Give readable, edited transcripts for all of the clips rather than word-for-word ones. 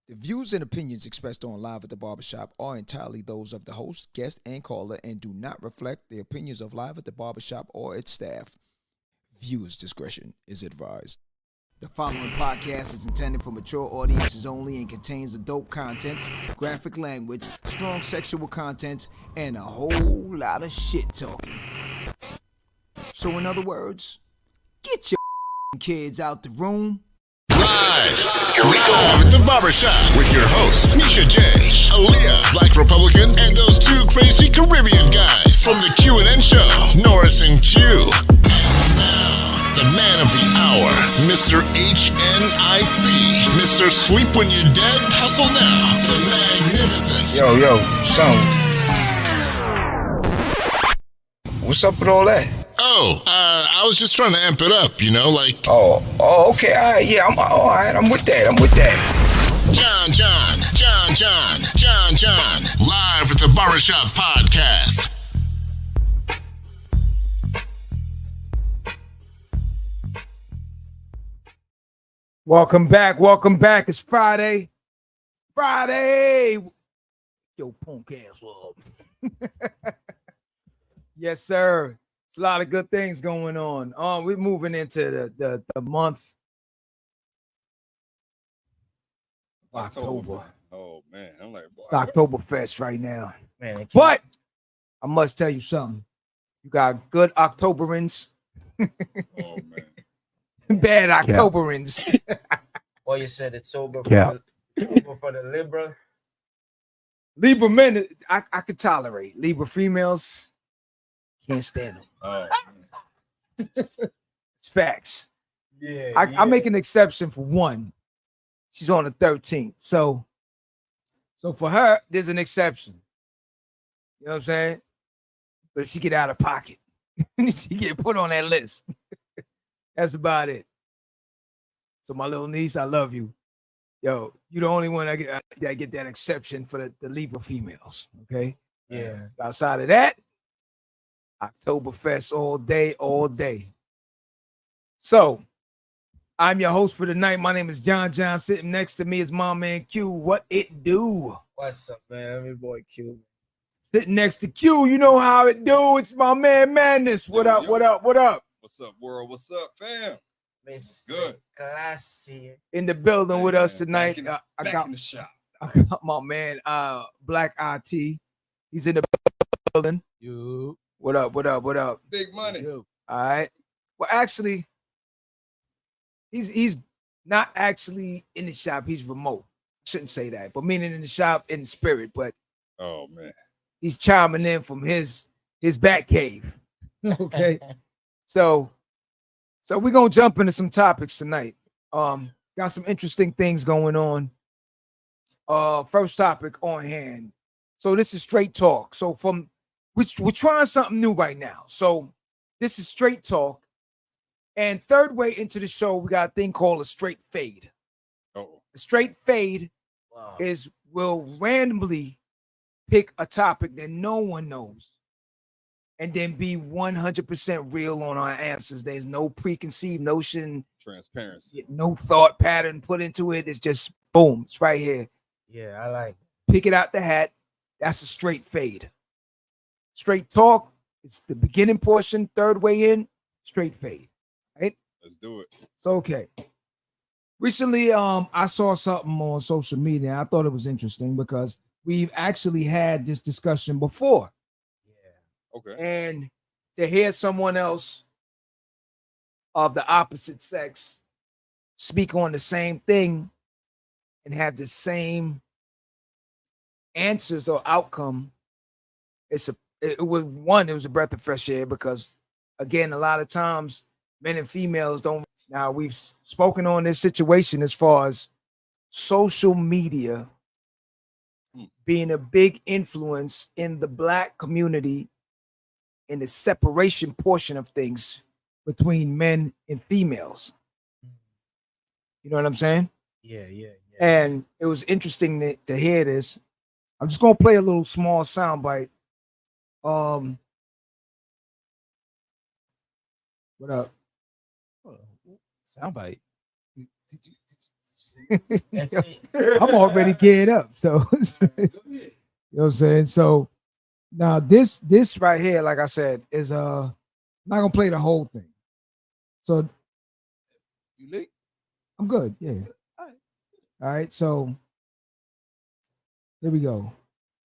The views and opinions expressed on Live at the Barbershop are entirely those of the host, guest, and caller and do not reflect the opinions of Live at the Barbershop or its staff. Viewers' discretion is advised. The following podcast is intended for mature audiences only and contains adult contents, graphic language, strong sexual content, and a whole lot of shit talking. So in other words, get your kids out the room. Live, here we go at the Barbershop with your hosts, Misha J, Aaliyah, Black Republican, and those two crazy Caribbean guys from the Q&N show, Norris and Q. And now, the man of the hour, Mr. HNIC, Mr. Sleep When You're Dead, Hustle Now, the magnificent. Yo, son. What's up with all that? I was just trying to amp it up, you know, like... Oh, okay, all right, yeah, all right, I'm with that. John, live at the Barbershop Podcast. Welcome back, it's Friday. Yo, punk ass up. Yes, sir. It's a lot of good things going on. We're moving into the month of October. Oh man, I'm like, boy, Oktoberfest right now. Man, But I must tell you something. You got good Octoberans, oh man, bad Octoberans. well, you said it's sober for, Yeah. sober for the liberal. Libra men, I could tolerate. Libra females, can't stand them. oh man. It's facts. Yeah, I make an exception for one. She's on the 13th. So for her, there's an exception. You know what I'm saying? But if she get out of pocket, she get put on that list. That's about it. So my little niece, I love you. Yo, you the only one that get that exception for the Libra females. Okay? yeah. Outside of that, Oktoberfest all day. So, I'm your host for the night. My name is John. Sitting next to me is my man Q. What it do? What's up, man? I'm your boy Q. Sitting next to Q, you know how it do. It's my man Madness. What up? What's up, world? What's up, fam? It's good. Classy. In the building with us Man, tonight. back in the shop. I got my man Black IT. He's in the building. You. What up? Big money. All right. Well, actually, he's not actually in the shop. He's remote. Shouldn't say that, but meaning in the shop in spirit. But Oh man, he's chiming in from his back cave. Okay. So we're gonna jump into some topics tonight. Got some interesting things going on. First topic on hand. So this is straight talk. So we're trying something new right now. So this is straight talk. And third way into the show, we got a thing called a straight fade. oh, A straight fade Wow. is we'll randomly pick a topic that no one knows and then be 100% real on our answers. There's no preconceived notion, transparency. no thought pattern put into it. It's just boom, it's right here. Yeah, I like. Pick it out the hat. That's a straight fade. Straight talk, it's the beginning portion, third way in, straight fade. Let's do it. It's okay. Recently, I saw something on social media. I thought it was interesting because we've actually had this discussion before. Yeah. Okay. And to hear someone else of the opposite sex speak on the same thing and have the same answers or outcome, it was a breath of fresh air because, again, a lot of times men and females don't. Now, we've spoken on this situation as far as social media being a big influence in the Black community in the separation portion of things between men and females. You know what I'm saying? Yeah. And it was interesting to hear this. I'm just gonna play a little small soundbite. What up? Soundbite. Did you I'm already geared up. So you know what I'm saying? So now this right here, like I said, is not gonna play the whole thing. So You late? I'm good. Yeah. All right. So here we go.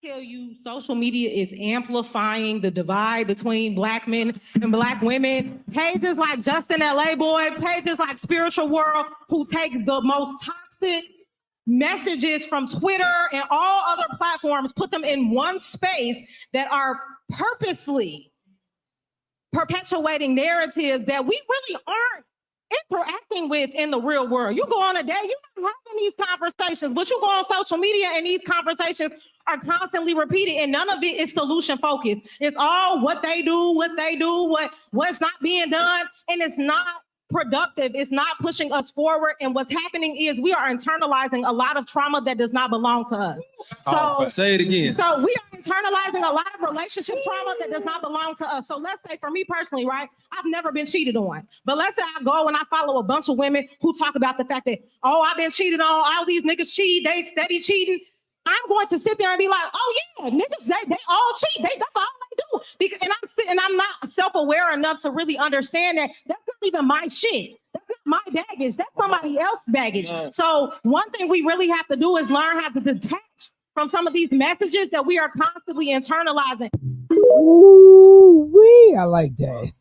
Tell you social media is amplifying the divide between black men and black women. Pages like Justin LA Boy, pages like Spiritual World, who take the most toxic messages from Twitter and all other platforms, put them in one space that are purposely perpetuating narratives that we really aren't interacting with in the real world. You go on a day, you're not having these conversations, but you go on social media and these conversations are constantly repeated, and none of it is solution focused. It's all what they do, what's not being done, and it's not productive. It's not pushing us forward. And what's happening is we are internalizing a lot of trauma that does not belong to us. So say it again. So we are internalizing a lot of relationship trauma that does not belong to us. So let's say for me personally, right? I've never been cheated on. But let's say I go and I follow a bunch of women who talk about the fact that, oh, I've been cheated on, all these niggas cheat, they steady cheating. I'm going to sit there and be like, oh yeah, niggas, they all cheat. That's all they do. Because, and I'm not self-aware enough to really understand that that's not even my shit. That's not my baggage. That's somebody else's baggage. So one thing we really have to do is learn how to detach from some of these messages that we are constantly internalizing. Ooh wee! I like that.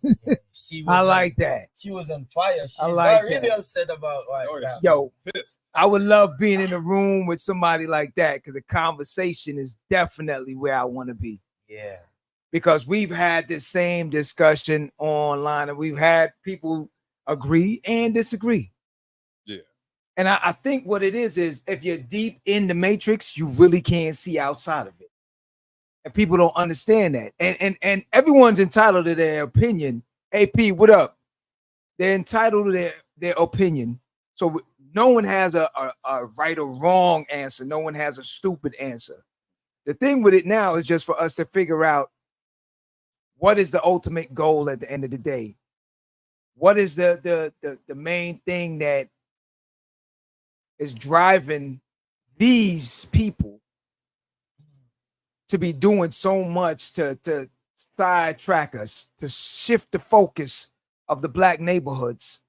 I like that. She was on fire. She's like really that. upset about that. Yo, Pissed. I would love being in a room with somebody like that because the conversation is definitely where I want to be. Yeah. Because we've had the same discussion online and we've had people agree and disagree. Yeah. And I think what it is if you're deep in the matrix, you really can't see outside of it. And people don't understand that. And everyone's entitled to their opinion. AP, what up? They're entitled to their opinion. So no one has a right or wrong answer. No one has a stupid answer. The thing with it now is just for us to figure out what is the ultimate goal at the end of the day. What is the main thing that is driving these people to be doing so much to sidetrack us, to shift the focus of the black neighborhoods?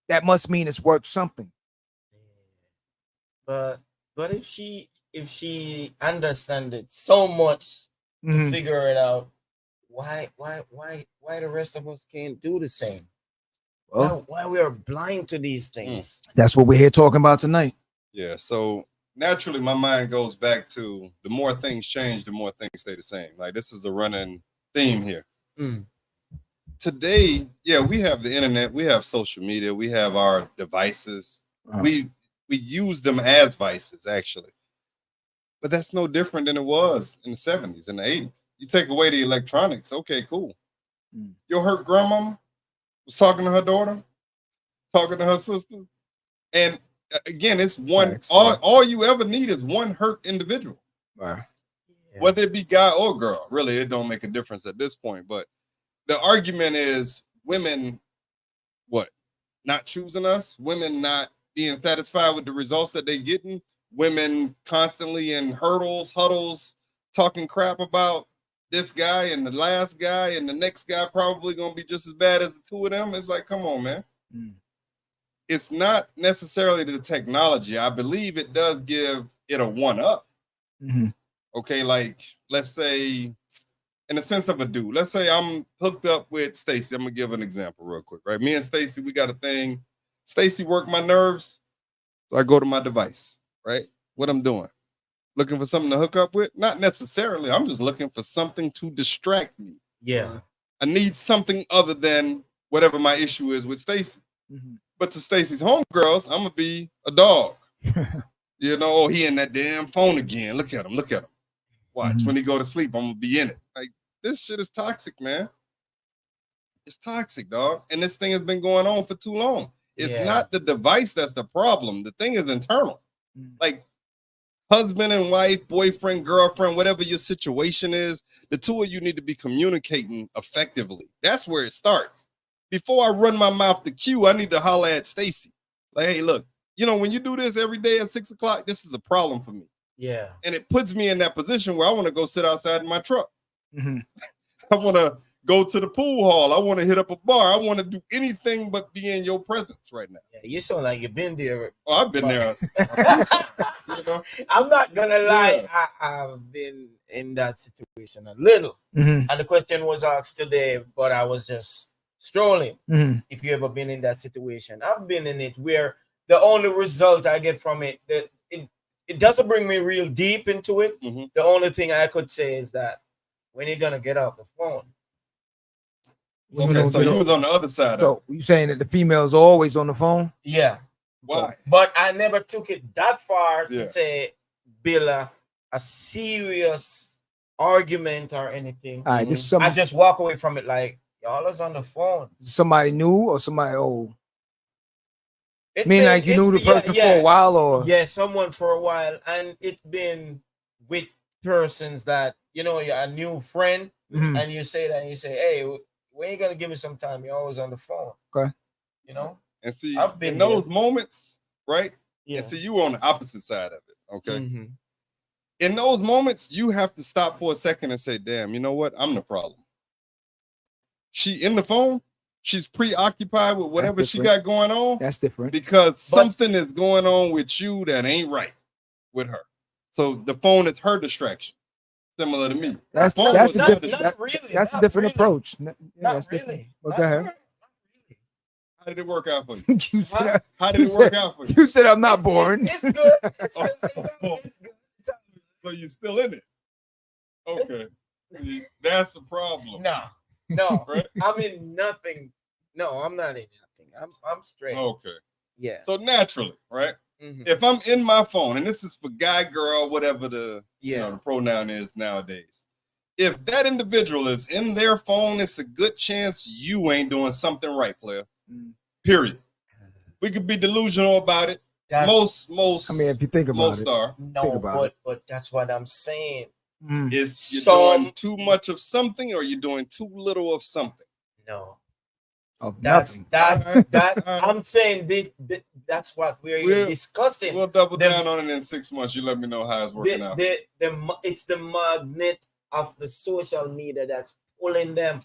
That must mean it's worth something. But if she understands it so much to figure it out, why the rest of us can't do the same? Well, why we are blind to these things? That's what we're here talking about tonight. Yeah. So naturally, my mind goes back to the more things change, the more things stay the same. Like this is a running theme here. Today, yeah, we have the internet, we have social media, we have our devices. We use them as vices, actually. But that's no different than it was in the 70s and the 80s. You take away the electronics, okay, cool. Your hurt grandmama was talking to her daughter, talking to her sister. And again, it's one, all you ever need is one hurt individual. Right. Yeah. Whether it be guy or girl, really, it don't make a difference at this point. But the argument is women, not choosing us, women not being satisfied with the results that they're getting, women constantly in huddles, talking crap about this guy and the last guy, and the next guy probably gonna be just as bad as the two of them. It's like, come on, man. It's not necessarily the technology. I believe it does give it a one-up. Okay, like let's say, in the sense of a dude, let's say I'm hooked up with Stacy. I'm gonna give an example real quick, right? Me and Stacy, we got a thing. Stacy worked my nerves, so I go to my device, right? What I'm doing, looking for something to hook up with? Not necessarily. I'm just looking for something to distract me. Yeah. I need something other than whatever my issue is with Stacy. But to Stacy's homegirls, I'm gonna be a dog. You know, oh, he in that damn phone again. Look at him. Watch when he go to sleep, I'm gonna be in it. Like, this shit is toxic, man. It's toxic, dog. And this thing has been going on for too long. It's not the device that's the problem. The thing is internal. Like, husband and wife, boyfriend, girlfriend, whatever your situation is, the two of you need to be communicating effectively. That's where it starts. Before I run my mouth to Q, I need to holler at Stacy. Like, hey, look, you know, when you do this every day at 6 o'clock, this is a problem for me. Yeah. And it puts me in that position where I want to go sit outside in my truck. Mm-hmm. I want to go to the pool hall. I want to hit up a bar. I want to do anything but be in your presence right now. Yeah, you sound like you've been there. Oh, I've been there. You know? I'm not gonna lie. Yeah. I've been in that situation a little. Mm-hmm. And the question was asked today, but I was just strolling. Mm-hmm. If you ever been in that situation, I've been in it where the only result I get from it, that it doesn't bring me real deep into it. Mm-hmm. The only thing I could say is that when you're gonna get off the phone. Okay, so you was on the other side of it. So you saying that the females are always on the phone? Yeah. Why? But I never took it that far Yeah. to say build a serious argument or anything. All right, this is I just walk away from it like y'all is on the phone. somebody new or somebody old? It's Mean been- like you knew the yeah, person yeah. for a while, or Yeah, someone for a while, and it's been with persons that you know you're a new friend, Mhm. and you say that and you say, "Hey, when you gonna give me some time?" You're always on the phone. Okay. You know. And see, I've been in those there. moments, right? Yeah. And see, you were on the opposite side of it. Okay. Mhm. In those moments, you have to stop for a second and say, damn, you know what? I'm the problem. She in the phone, she's preoccupied with whatever she got different. going on that's different. because something is going on with you that ain't right with her. So the phone is her distraction. Similar to me. That's Phone that's was a not- different. not that- really, That's a not different really. approach. Yeah, Not that's different. really. Well, Not go ahead. really. How did it work out for you? You said, How did you it work said- out for you? you said I'm not boring. It's good. It's good. It's good. So you're still in it. Okay. See, that's the problem. No, Right? I'm in nothing. No, I'm not in nothing. I'm straight. Okay. Yeah. So naturally, right? Mhm. If I'm in my phone, and this is for guy, girl, whatever the Yeah. the pronoun is nowadays. If that individual is in their phone, it's a good chance you ain't doing something right, player. Mm. Period. We could be delusional about it. That's, Most I mean, if you think about most it, are. think no, about but that's what I'm saying. Mm. Is you're Some- doing too much of something or you're doing too little of something. No, Of that's nothing. that. All right. I'm saying this. That's what we're We'll- discussing. We'll double The- down on it in 6 months. You let me know how it's working out. It's the magnet of the social media that's pulling them.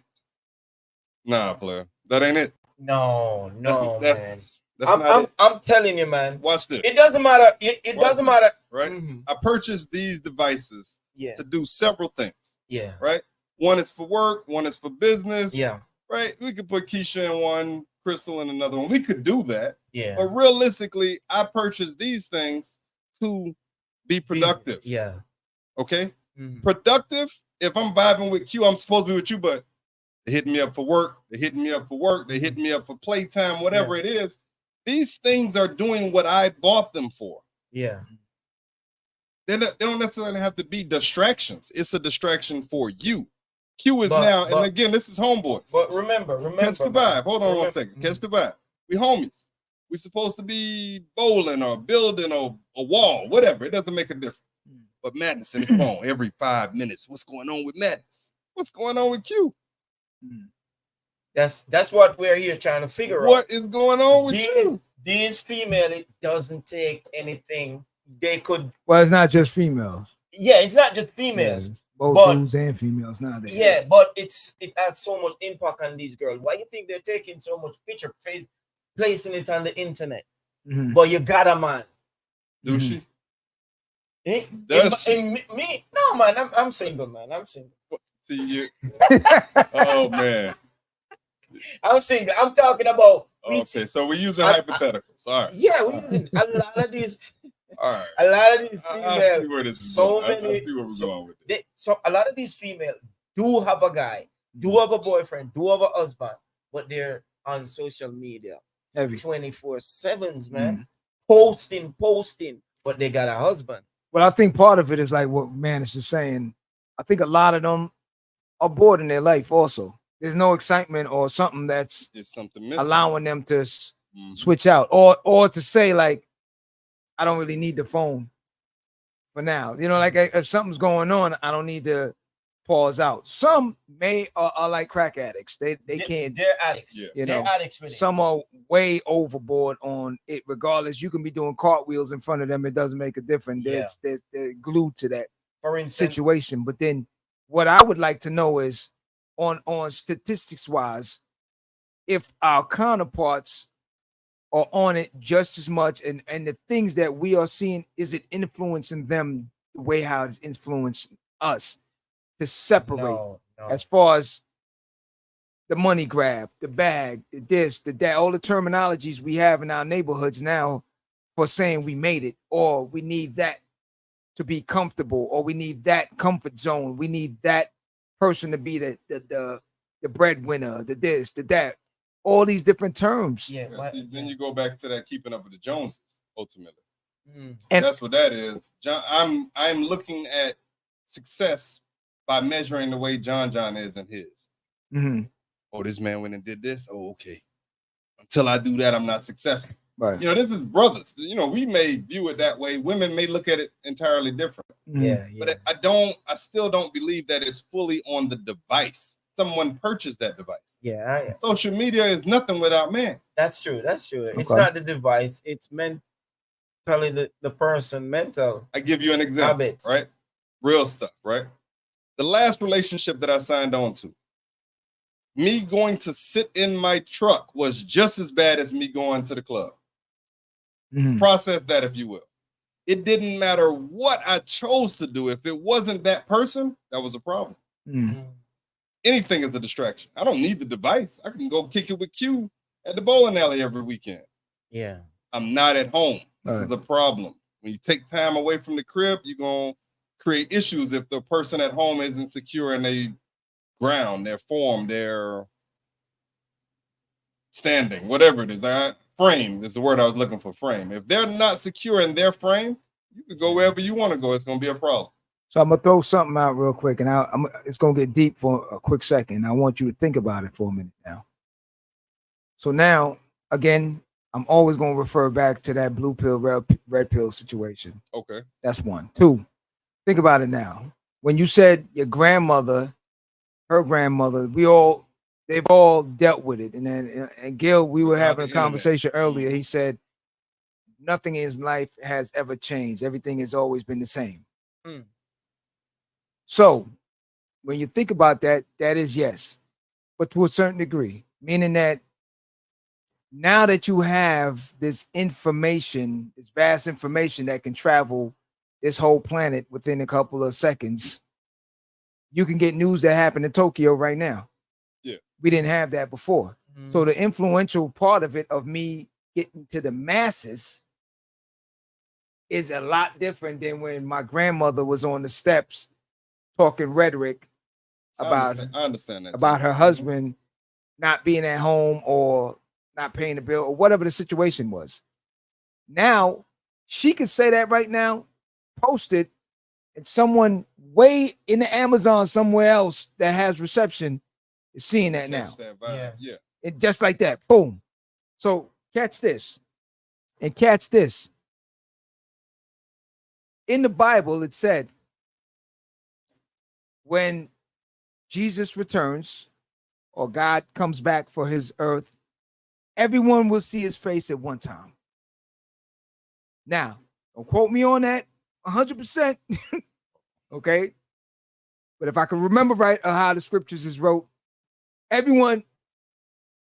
Nah, player. That ain't it. No, man. That's not it. I'm telling you, man. Watch this. It doesn't matter. It Watch doesn't this, matter. Right? Mhm. I purchased these devices Yeah, to do several things, yeah, right? One is for work, one is for business, yeah, right? We could put Keisha in one, Crystal in another one. We could do that. yeah. But realistically, I purchased these things to be productive. Yeah. Okay? Mhm. Productive. If I'm vibing with Q, I'm supposed to be with you, but they're hitting me up for work, they're hitting me up for work, they're hitting me up for playtime, whatever it is. These things are doing what I bought them for. Yeah. They don't necessarily have to be distractions. It's a distraction for you. Q is But- now, and but- again, this is homeboys. But remember. Catch the man. vibe. Hold on one Remember- second. Catch the vibe. We homies. We supposed to be bowling or building or a wall, whatever. It doesn't make a difference. But Madness in his phone every 5 minutes. What's going on with Madness? What's going on with Q? That's what we're here trying to figure out. What is going on with you? These female, it doesn't take anything. They could. Well, it's not just females. Yeah, it's not just females. Yeah, it's both but- dudes and females nowadays. Yeah, but it has so much impact on these girls. Why you think they're taking so much picture, placing it on the internet? Mhm. But you got a man. Do Mhm. she? In, in me, no man, I'm single, man. I'm single. See you. Oh man. I'm single. I'm talking about. Okay, so we're using I- hypotheticals. All right. Yeah, we a lot of these. All right. A lot of these I females. see where this is so going. I many- see where we're going with it. So a lot of these females do have a guy, do have a boyfriend, do have a husband, but they're on social media Heavy. 24/7s, man. Posting, but they got a husband. Well, I think part of it is like what Manish is saying. I think a lot of them are bored in their life also. There's no excitement or something that's It's something missing. allowing them to Mhm. switch out or to say like, I don't really need the phone for now. You know, like if something's going on, I don't need to pause out. Some are like crack addicts. They can't. They're addicts. You They're know, addicts with it. some are way overboard on it. Regardless, you can be doing cartwheels in front of them. It doesn't make a difference. Yeah. They're glued to that For instance, situation. But then, what I would like to know is, on statistics wise, if our counterparts are on it just as much, and the things that we are seeing, is it influencing them the way how it's influenced us to separate no. as far as the money grab, the bag, the this, the that, all the terminologies we have in our neighborhoods now for saying we made it, or we need that to be comfortable, or we need that comfort zone, we need that person to be the breadwinner, the this, the that. All these different terms. Yeah. Then you go back to that keeping up with the Joneses, ultimately. And that's what that is. John, I'm looking at success by measuring the way John is in his. Oh, this man went and did this. Oh, okay. Until I do that, I'm not successful. Right. You know, this is brothers. You know, we may view it that way. Women may look at it entirely different. Yeah. But I still don't believe that it's fully on the device. Someone purchased that device. Yeah. Social media is nothing without man. That's true. It's not the device. It's mentally the person mental. I give you an example, habits. Right? Real stuff, right? The last relationship that I signed on to, me going to sit in my truck was just as bad as me going to the club. Process that, if you will. It didn't matter what I chose to do. If it wasn't that person, that was a problem. Anything is a distraction. I don't need the device. I can go kick it with Q at the bowling alley every weekend. Yeah. I'm not at home. This is a problem. When you take time away from the crib, you're going to create issues if the person at home isn't secure in their ground, their form, their standing, whatever it is. Frame is the word I was looking for, frame. If they're not secure in their frame, you can go wherever you want to go. It's going to be a problem. So I'm gonna throw something out real quick, and it's gonna get deep for a quick second. I want you to think about it for a minute now. So now, again, I'm always gonna refer back to that blue pill, red pill situation. Okay. That's one. Two, think about it now. When you said your grandmother, her grandmother, they've all dealt with it. And Gil, we were having a conversation earlier. He said, nothing in life has ever changed. Everything has always been the same. So when you think about that, that is yes, but to a certain degree, meaning that now that you have this information, this vast information that can travel this whole planet within a couple of seconds, you can get news that happened in Tokyo right now. Yeah. We didn't have that before. So the influential part of it, of me getting to the masses, is a lot different than when my grandmother was on the steps talking rhetoric about I understand that about her husband not being at home or not paying the bill or whatever the situation was. Now she can say that right now, post it, and someone way in the Amazon somewhere else that has reception is seeing that now. Yeah. And just like that, boom. So catch this and catch this. In the Bible, it said, when Jesus returns or God comes back for his earth, everyone will see his face at one time. Now, don't quote me on that 100%. Okay. But if I can remember right how the scriptures is wrote, everyone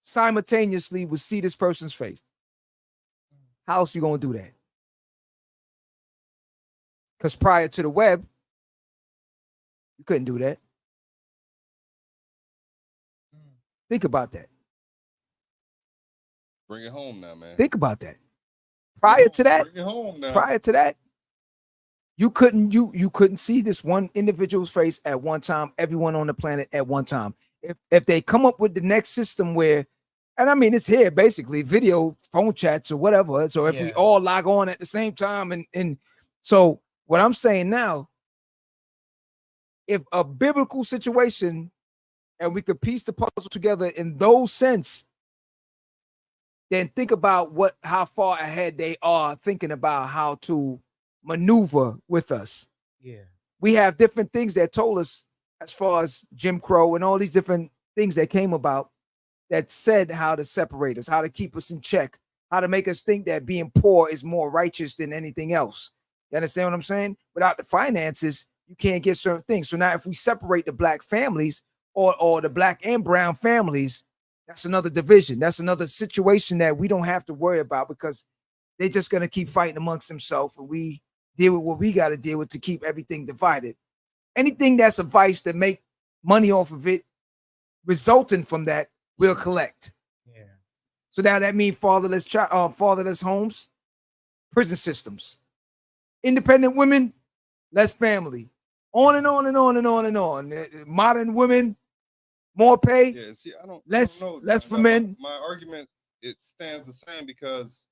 simultaneously will see this person's face. How else you going to do that? Because prior to the web, you couldn't do that. Think about that. Bring it home now, man. Think about that. Prior to that, bring it home now. Prior to that, you couldn't see this one individual's face at one time, everyone on the planet at one time. If they come up with the next system where, and I mean it's here basically, video, phone chats or whatever. So if we all log on at the same time, and so what I'm saying now, if a biblical situation and we could piece the puzzle together in those sense, then think about how far ahead they are thinking about how to maneuver with us. Yeah. We have different things that told us as far as Jim Crow and all these different things that came about that said how to separate us, how to keep us in check, how to make us think that being poor is more righteous than anything else. You understand what I'm saying? Without the finances, you can't get certain things. So now if we separate the black families or the black and brown families, that's another division. That's another situation that we don't have to worry about because they're just going to keep fighting amongst themselves and we deal with what we got to deal with to keep everything divided. Anything that's a vice that make money off of it, resulting from that, we'll collect. Yeah. So now that means fatherless homes, prison systems, independent women, less family, on and on and on and on and on. Modern women, more pay. Yeah, see, I don't less know. for men. My argument, it stands the same because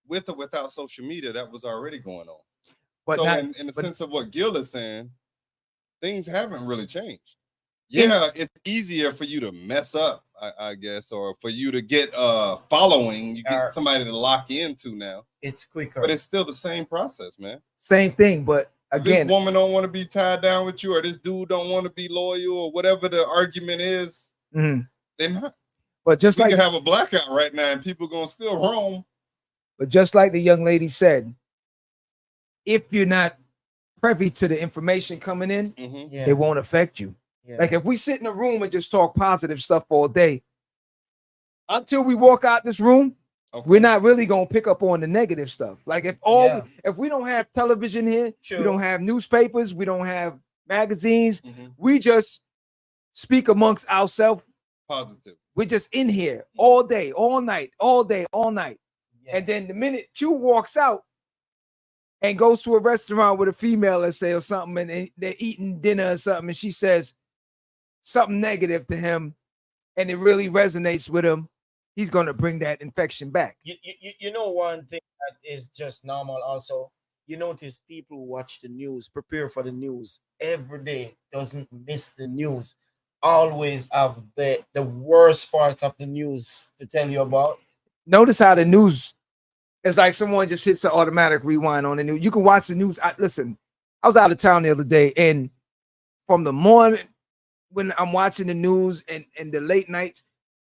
with or without social media, that was already going on. But so not, in the sense of what Gil is saying, things haven't really changed. Yeah, it's easier for you to mess up, I guess, or for you to get following, you get somebody to lock into now. It's quicker. But it's still the same process, man. Same thing, but again, if this woman don't want to be tied down with you, or this dude don't want to be loyal, or whatever the argument is, they're not. But just we like can have a blackout right now, and people gonna still roam. But just like the young lady said, if you're not privy to the information coming in, it won't affect you. Yeah. Like if we sit in a room and just talk positive stuff all day, until we walk out this room, we're not really gonna pick up on the negative stuff. Like if we don't have television here, we don't have newspapers, we don't have magazines, we just speak amongst ourselves. Positive. We're just in here all day, all night, all day, all night. Yes. And then the minute Q walks out and goes to a restaurant with a female, let's say, or something, and they're eating dinner or something, and she says something negative to him, and it really resonates with him, he's going to bring that infection back. You know, one thing that is just normal also, you notice people who watch the news, prepare for the news every day, doesn't miss the news, always have the worst part of the news to tell you about. Notice how the news is like someone just hits an automatic rewind on the news. You can watch the news. Listen, I was out of town the other day, and from the morning when I'm watching the news and the late nights,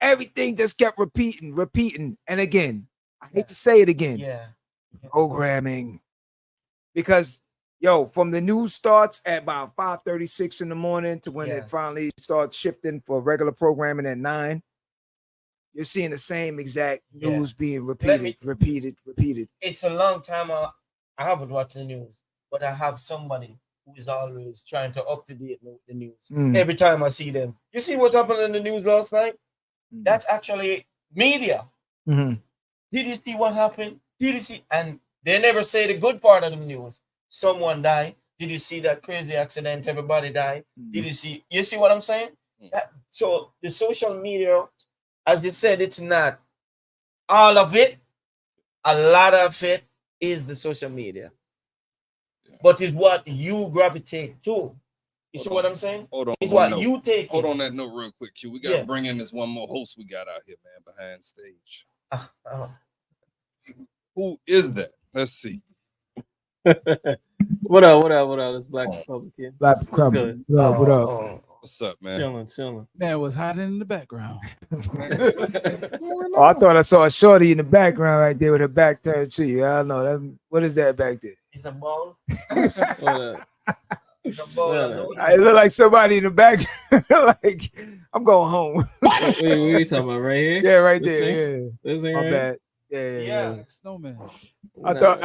everything just kept repeating. And again, I hate to say it again. Programming. Because, from the news starts at about 5:36 in the morning to when it finally starts shifting for regular programming at 9. You're seeing the same exact news being repeated. It's a long time I haven't watched the news, but I have somebody who is always trying to up-to-date the news. Every time I see them, you see what happened in the news last night? That's actually media. Did you see what happened? Did you see? And they never say the good part of the news. Someone died. Did you see that crazy accident? Everybody died. Did you see? You see what I'm saying? So the social media, as you said, it's not all of it. A lot of it is the social media. But it's what you gravitate to. You see what I'm saying? Hold on. It's what you take. Hold on that note real quick, Q. We got to bring in this one more host we got out here, man, behind stage. Who is that? Let's see. What up? It's Black Republican. Black Republican. What up? What's up, man? Chilling. Man was hiding in the background. I thought I saw a shorty in the background right there with her back turned to you. I don't know. What is that back there? It's a ball. I look like somebody in the back. Like, I'm going home. Wait, what are you talking about? Right here? Yeah, right there. Yeah. This thing My right bad. Yeah. Snowman. I thought,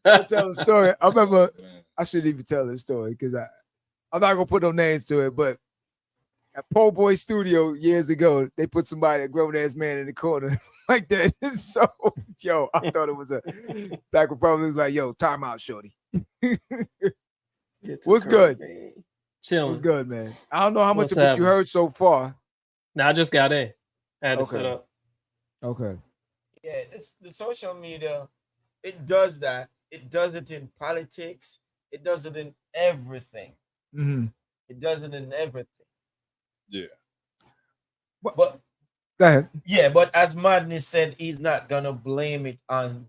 I'll tell a story. I remember, I shouldn't even tell this story because I'm not going to put no names to it, but at Po' Boy Studio years ago, they put somebody, a grown-ass man in the corner like that. So, I thought it was a Black Republican. Was like, time out, shorty. What's good? Chilling. What's good, man? I don't know how much of what you heard so far. Now I just got in. I had to set up. Okay. Yeah, the social media, it does that. It does it in politics. It does it in everything. It does it in everything. Yeah. But go ahead. Yeah, but as Madness said, he's not gonna blame it on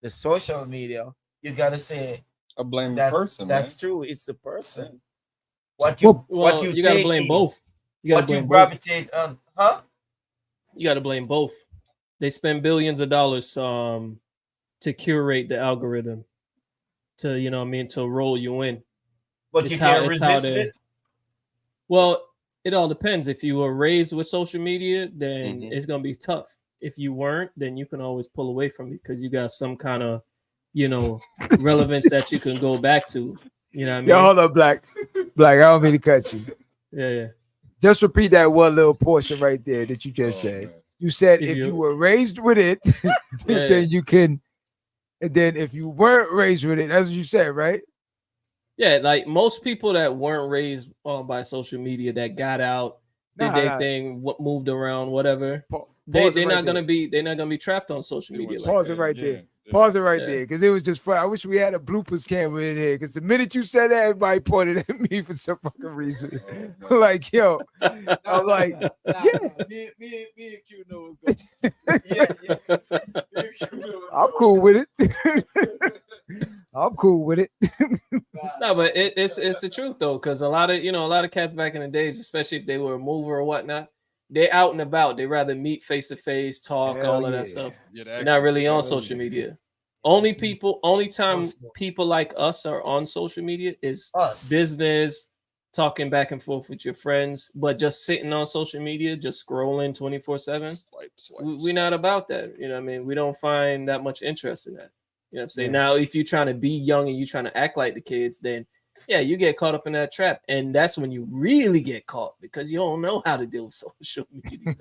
the social media. You gotta say I blame the person. That's true. It's the person. what you you got to take blame in, both. You got to what you blame both. gravitate on, huh? You got to blame both. They spend billions of dollars to curate the algorithm to, you know what I mean, to roll you in. But you can't resist it. Well, it all depends. If you were raised with social media, then it's gonna be tough. If you weren't, then you can always pull away from it because you got some kind of, you know, relevance that you can go back to. You know what I mean? Yo, hold up, Black. Black, I don't mean to cut you. Yeah. Just repeat that one little portion right there that you just said. Man. You said if you were raised with it, then you can. And then if you weren't raised with it, that's what you said, right? Yeah, like most people that weren't raised by social media that got out, did their thing, moved around, whatever. They're not gonna be trapped on social media. Pause it right there. Pause it right there, because it was just fun. I wish we had a bloopers camera in here, because the minute you said that, everybody pointed at me for some fucking reason. Like, yo, I'm like, Me and Q know what's going on. I'm cool with it. I'm cool with it. No, but it's the truth though, because a lot of cats back in the days, especially if they were a mover or whatnot, they're out and about. They rather meet face to face, talk, all of that stuff. They're not really on social media. Only time people like us are on social media is business, talking back and forth with your friends, but just sitting on social media, just scrolling 24/7. We're not about that. You know what I mean? We don't find that much interest in that. You know what I'm saying? Now, if you're trying to be young and you're trying to act like the kids, then yeah, you get caught up in that trap. And that's when you really get caught because you don't know how to deal with social media.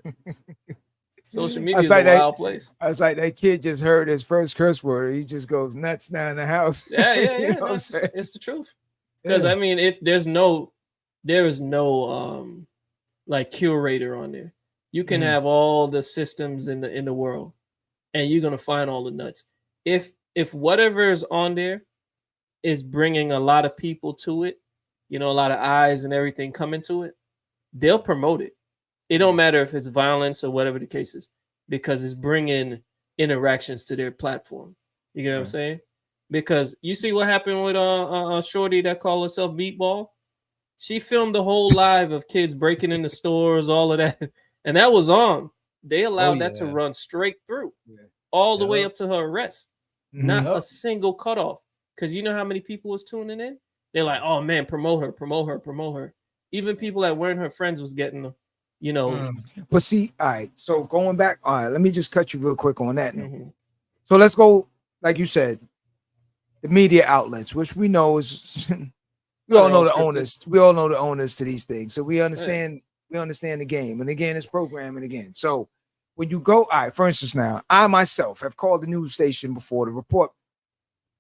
Social media is a wild place. I was like, that kid just heard his first curse word. He just goes nuts now in the house. Yeah. It's the truth. Because I mean, there is no like curator on there. You can have all the systems in the world, and you're gonna find all the nuts. If whatever is on there is bringing a lot of people to it, you know, a lot of eyes and everything coming to it, they'll promote it. It don't matter if it's violence or whatever the case is, because it's bringing interactions to their platform. You get what I'm saying? Because you see what happened with a shorty that called herself Meatball. She filmed the whole live of kids breaking into stores, all of that, and that was on. They allowed that to run straight through, all the way up to her arrest. Not a single cutoff. Because you know how many people was tuning in? They're like, oh man, promote her. Even people that weren't her friends was getting, you know. But see, all right. So going back, all right, let me just cut you real quick on that. So let's go, like you said, the media outlets, which we know is we all know the owners. We all know the owners to these things. So we understand the game. And again, it's programming again. So when you go, all right, for instance, now, I myself have called the news station before to report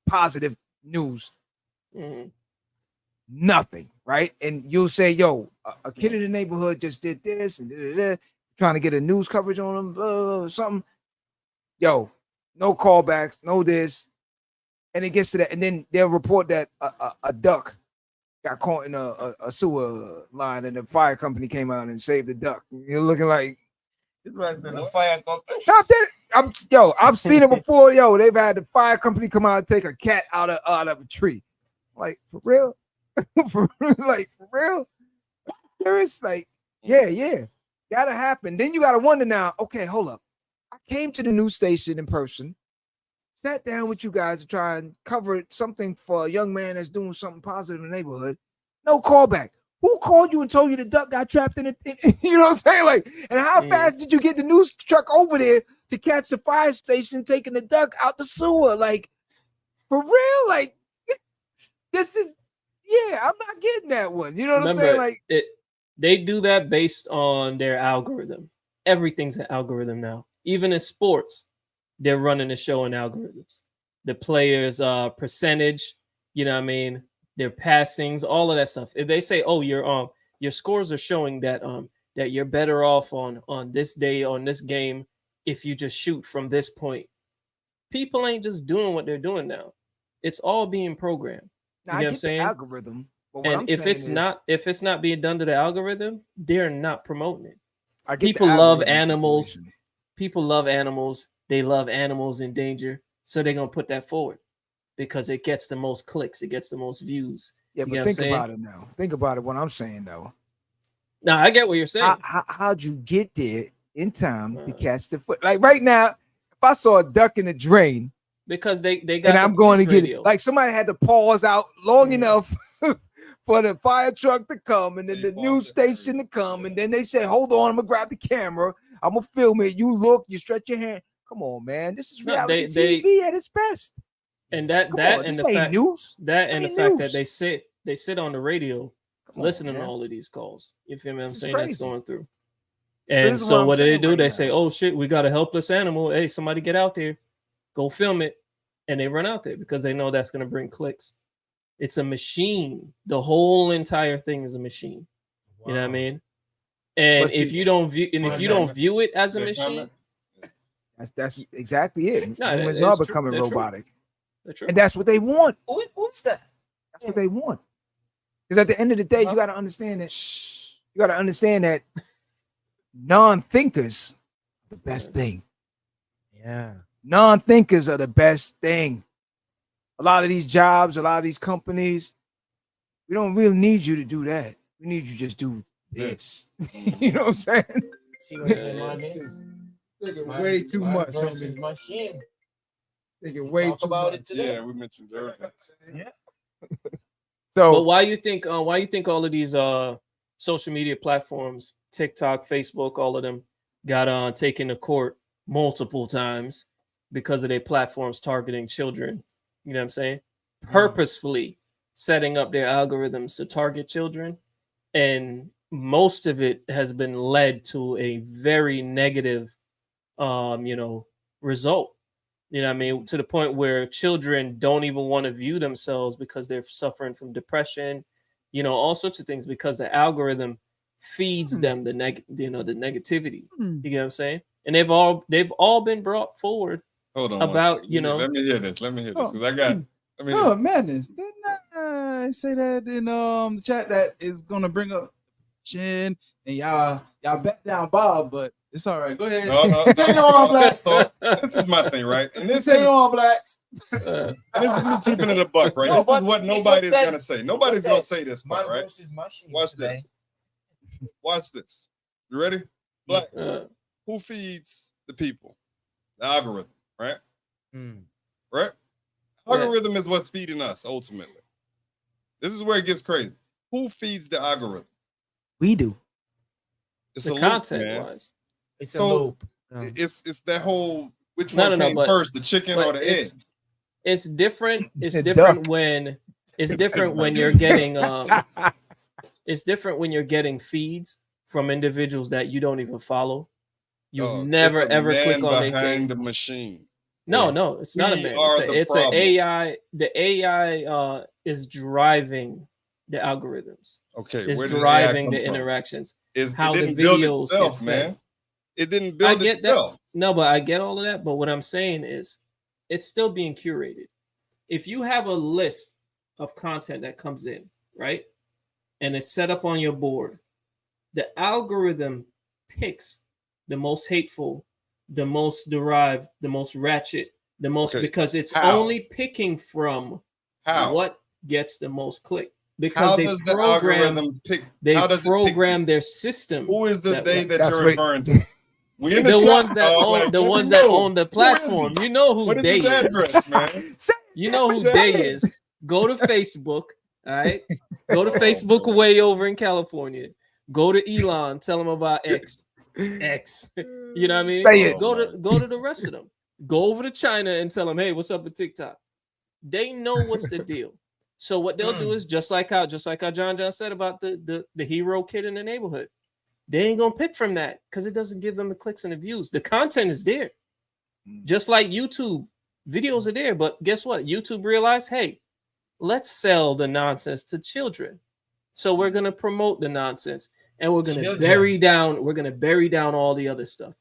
positive news. Nothing, right? And you'll say, yo, a kid in the neighborhood just did this and trying to get a news coverage on them, something. Yo, no callbacks, no this. And it gets to that. And then they'll report that a duck got caught in a sewer line and the fire company came out and saved the duck. You're looking like, the fire company. I've seen it before. Yo, they've had the fire company come out and take a cat out of a tree. Like, for real? For real? Serious? Like, yeah. Gotta happen. Then you gotta wonder now, okay, hold up. I came to the news station in person, sat down with you guys to try and cover something for a young man that's doing something positive in the neighborhood. No callback. Who called you and told you the duck got trapped in it? You know what I'm saying? Like, and how fast did you get the news truck over there to catch the fire station taking the duck out the sewer? Like, for real? Like, this is, I'm not getting that one. You know what I'm saying? Like, they do that based on their algorithm. Everything's an algorithm now. Even in sports, they're running the show in algorithms. The players' percentage, you know what I mean? Their passings, all of that stuff. If they say, oh, your scores are showing that that you're better off on this day, on this game, if you just shoot from this point. People ain't just doing what they're doing now. It's all being programmed. Now, I get the algorithm. But and if it's not being done to the algorithm, they're not promoting it. People love animals. People love animals. They love animals in danger. So they're gonna put that forward. because it gets the most clicks, it gets the most views. Yeah, You but get think what I'm saying? about it now. Think about it. What I'm saying though. No, I get what you're saying. How'd you get there in time to catch the foot? Like right now, if I saw a duck in the drain, because they got and the I'm going to police get radio. it. Like somebody had to pause out long enough for the fire truck to come, and then the news station to come, and then they say, "Hold on, I'm gonna grab the camera. I'm gonna film it. You look, you stretch your hand. Come on, man. This is No, reality they- TV at its best." And that Come that on, and this the ain't fact news. that This and the ain't fact news. that they sit on the radio Come on, listening to man. all of these calls. You feel me? What I'm This is saying that's crazy. going through. this And is so what what I'm do they saying do? right They now. say, "Oh shit, we got a helpless animal. Hey, somebody get out there, go film it," and they run out there because they know that's going to bring clicks. It's a machine. The whole entire thing is a machine. You know what I mean? And But see, if you don't view it as a That machine, comment? that's exactly it. No, Humans it's are true. becoming They're true. robotic, they're true. and that's what they want. What's that? That's what they want. Because at the end of the day, you got to understand that. You got to understand that non-thinkers are the best thing. Yeah. Non-thinkers are the best thing. A lot of these jobs, a lot of these companies, we don't really need you to do that. We need you to just do this. You know what I'm saying? See what I'm saying, man? Thinking way too much. Versus machine. Thinking way Talk too about much. it today. Yeah, we mentioned earlier. Yeah. But So why you think all of these social media platforms, TikTok, Facebook, all of them got taken to court multiple times because of their platforms targeting children? You know what I'm saying? Purposefully setting up their algorithms to target children, and most of it has been led to a very negative result. You know what I mean? To the point where children don't even want to view themselves because they're suffering from depression, all sorts of things, because the algorithm feeds them the negativity. You get what I'm saying? And they've all been brought forward Hold on. about, Let me hear this. Let me hear this. Oh. Because I got. Let me hear Oh, this. madness. Didn't I say that in the chat that is gonna bring up Chin and y'all back down Bob, but it's all right. Go ahead. No. Say you on blacks. So this is my thing, right? And this Say is you on blacks. and this is keeping it a buck, right? No, This is but what he nobody's just said- gonna say. Nobody's gonna say this part, Man right? versus machine. Watch today. this. Watch this. You ready? Blacks. Uh, Who feeds the people? The algorithm, right? Mm. Right? Yeah. Algorithm is what's feeding us ultimately. This is where it gets crazy. Who feeds the algorithm? we do. It's the a loop, content man. wise. It's So, a loop. It's that whole which No, one no, came but- first, the chicken or the egg? It's different. It's The different duck. when it's different when like- you're getting it's different when you're getting feeds from individuals that you don't even follow. You've Oh, never it's a ever click man on their behind thing. the machine. No, it's not a We man. are the It's an problem. AI. The AI is driving the algorithms. Okay, It's where did AI driving come the from? interactions. It how the didn't build videos get itself, fed. man. It didn't I build get that. itself. No, but I get all of that. But what I'm saying is, it's still being curated. If you have a list of content that comes in, right, and it's set up on your board, the algorithm picks the most hateful, the most derived, the most ratchet, the most, Okay, because it's how? only picking from How? what gets the most click. Because How they does the program, algorithm pick? they how does it pick program these? their system. Who is the they that That's you're what- referring to? We in the, The shop, ones that dog, own like, the who ones we that know? own the Who is platform. he? You know who What is they his is. address, man? You know who Say they it. is. Go to Facebook. All right. Go to Oh, Facebook man. way over in California. Go to Elon. Tell them about X. X. You know what I mean? Say it. Go to the rest of them. Go over to China and tell them, hey, what's up with TikTok? They know what's the deal. So what they'll do is just like how John said about the hero kid in the neighborhood. They ain't gonna pick from that because it doesn't give them the clicks and the views. The content is there. Just like YouTube, videos are there. But guess what? YouTube realized, hey, let's sell the nonsense to children. So we're gonna promote the nonsense and we're gonna bury down all the other stuff.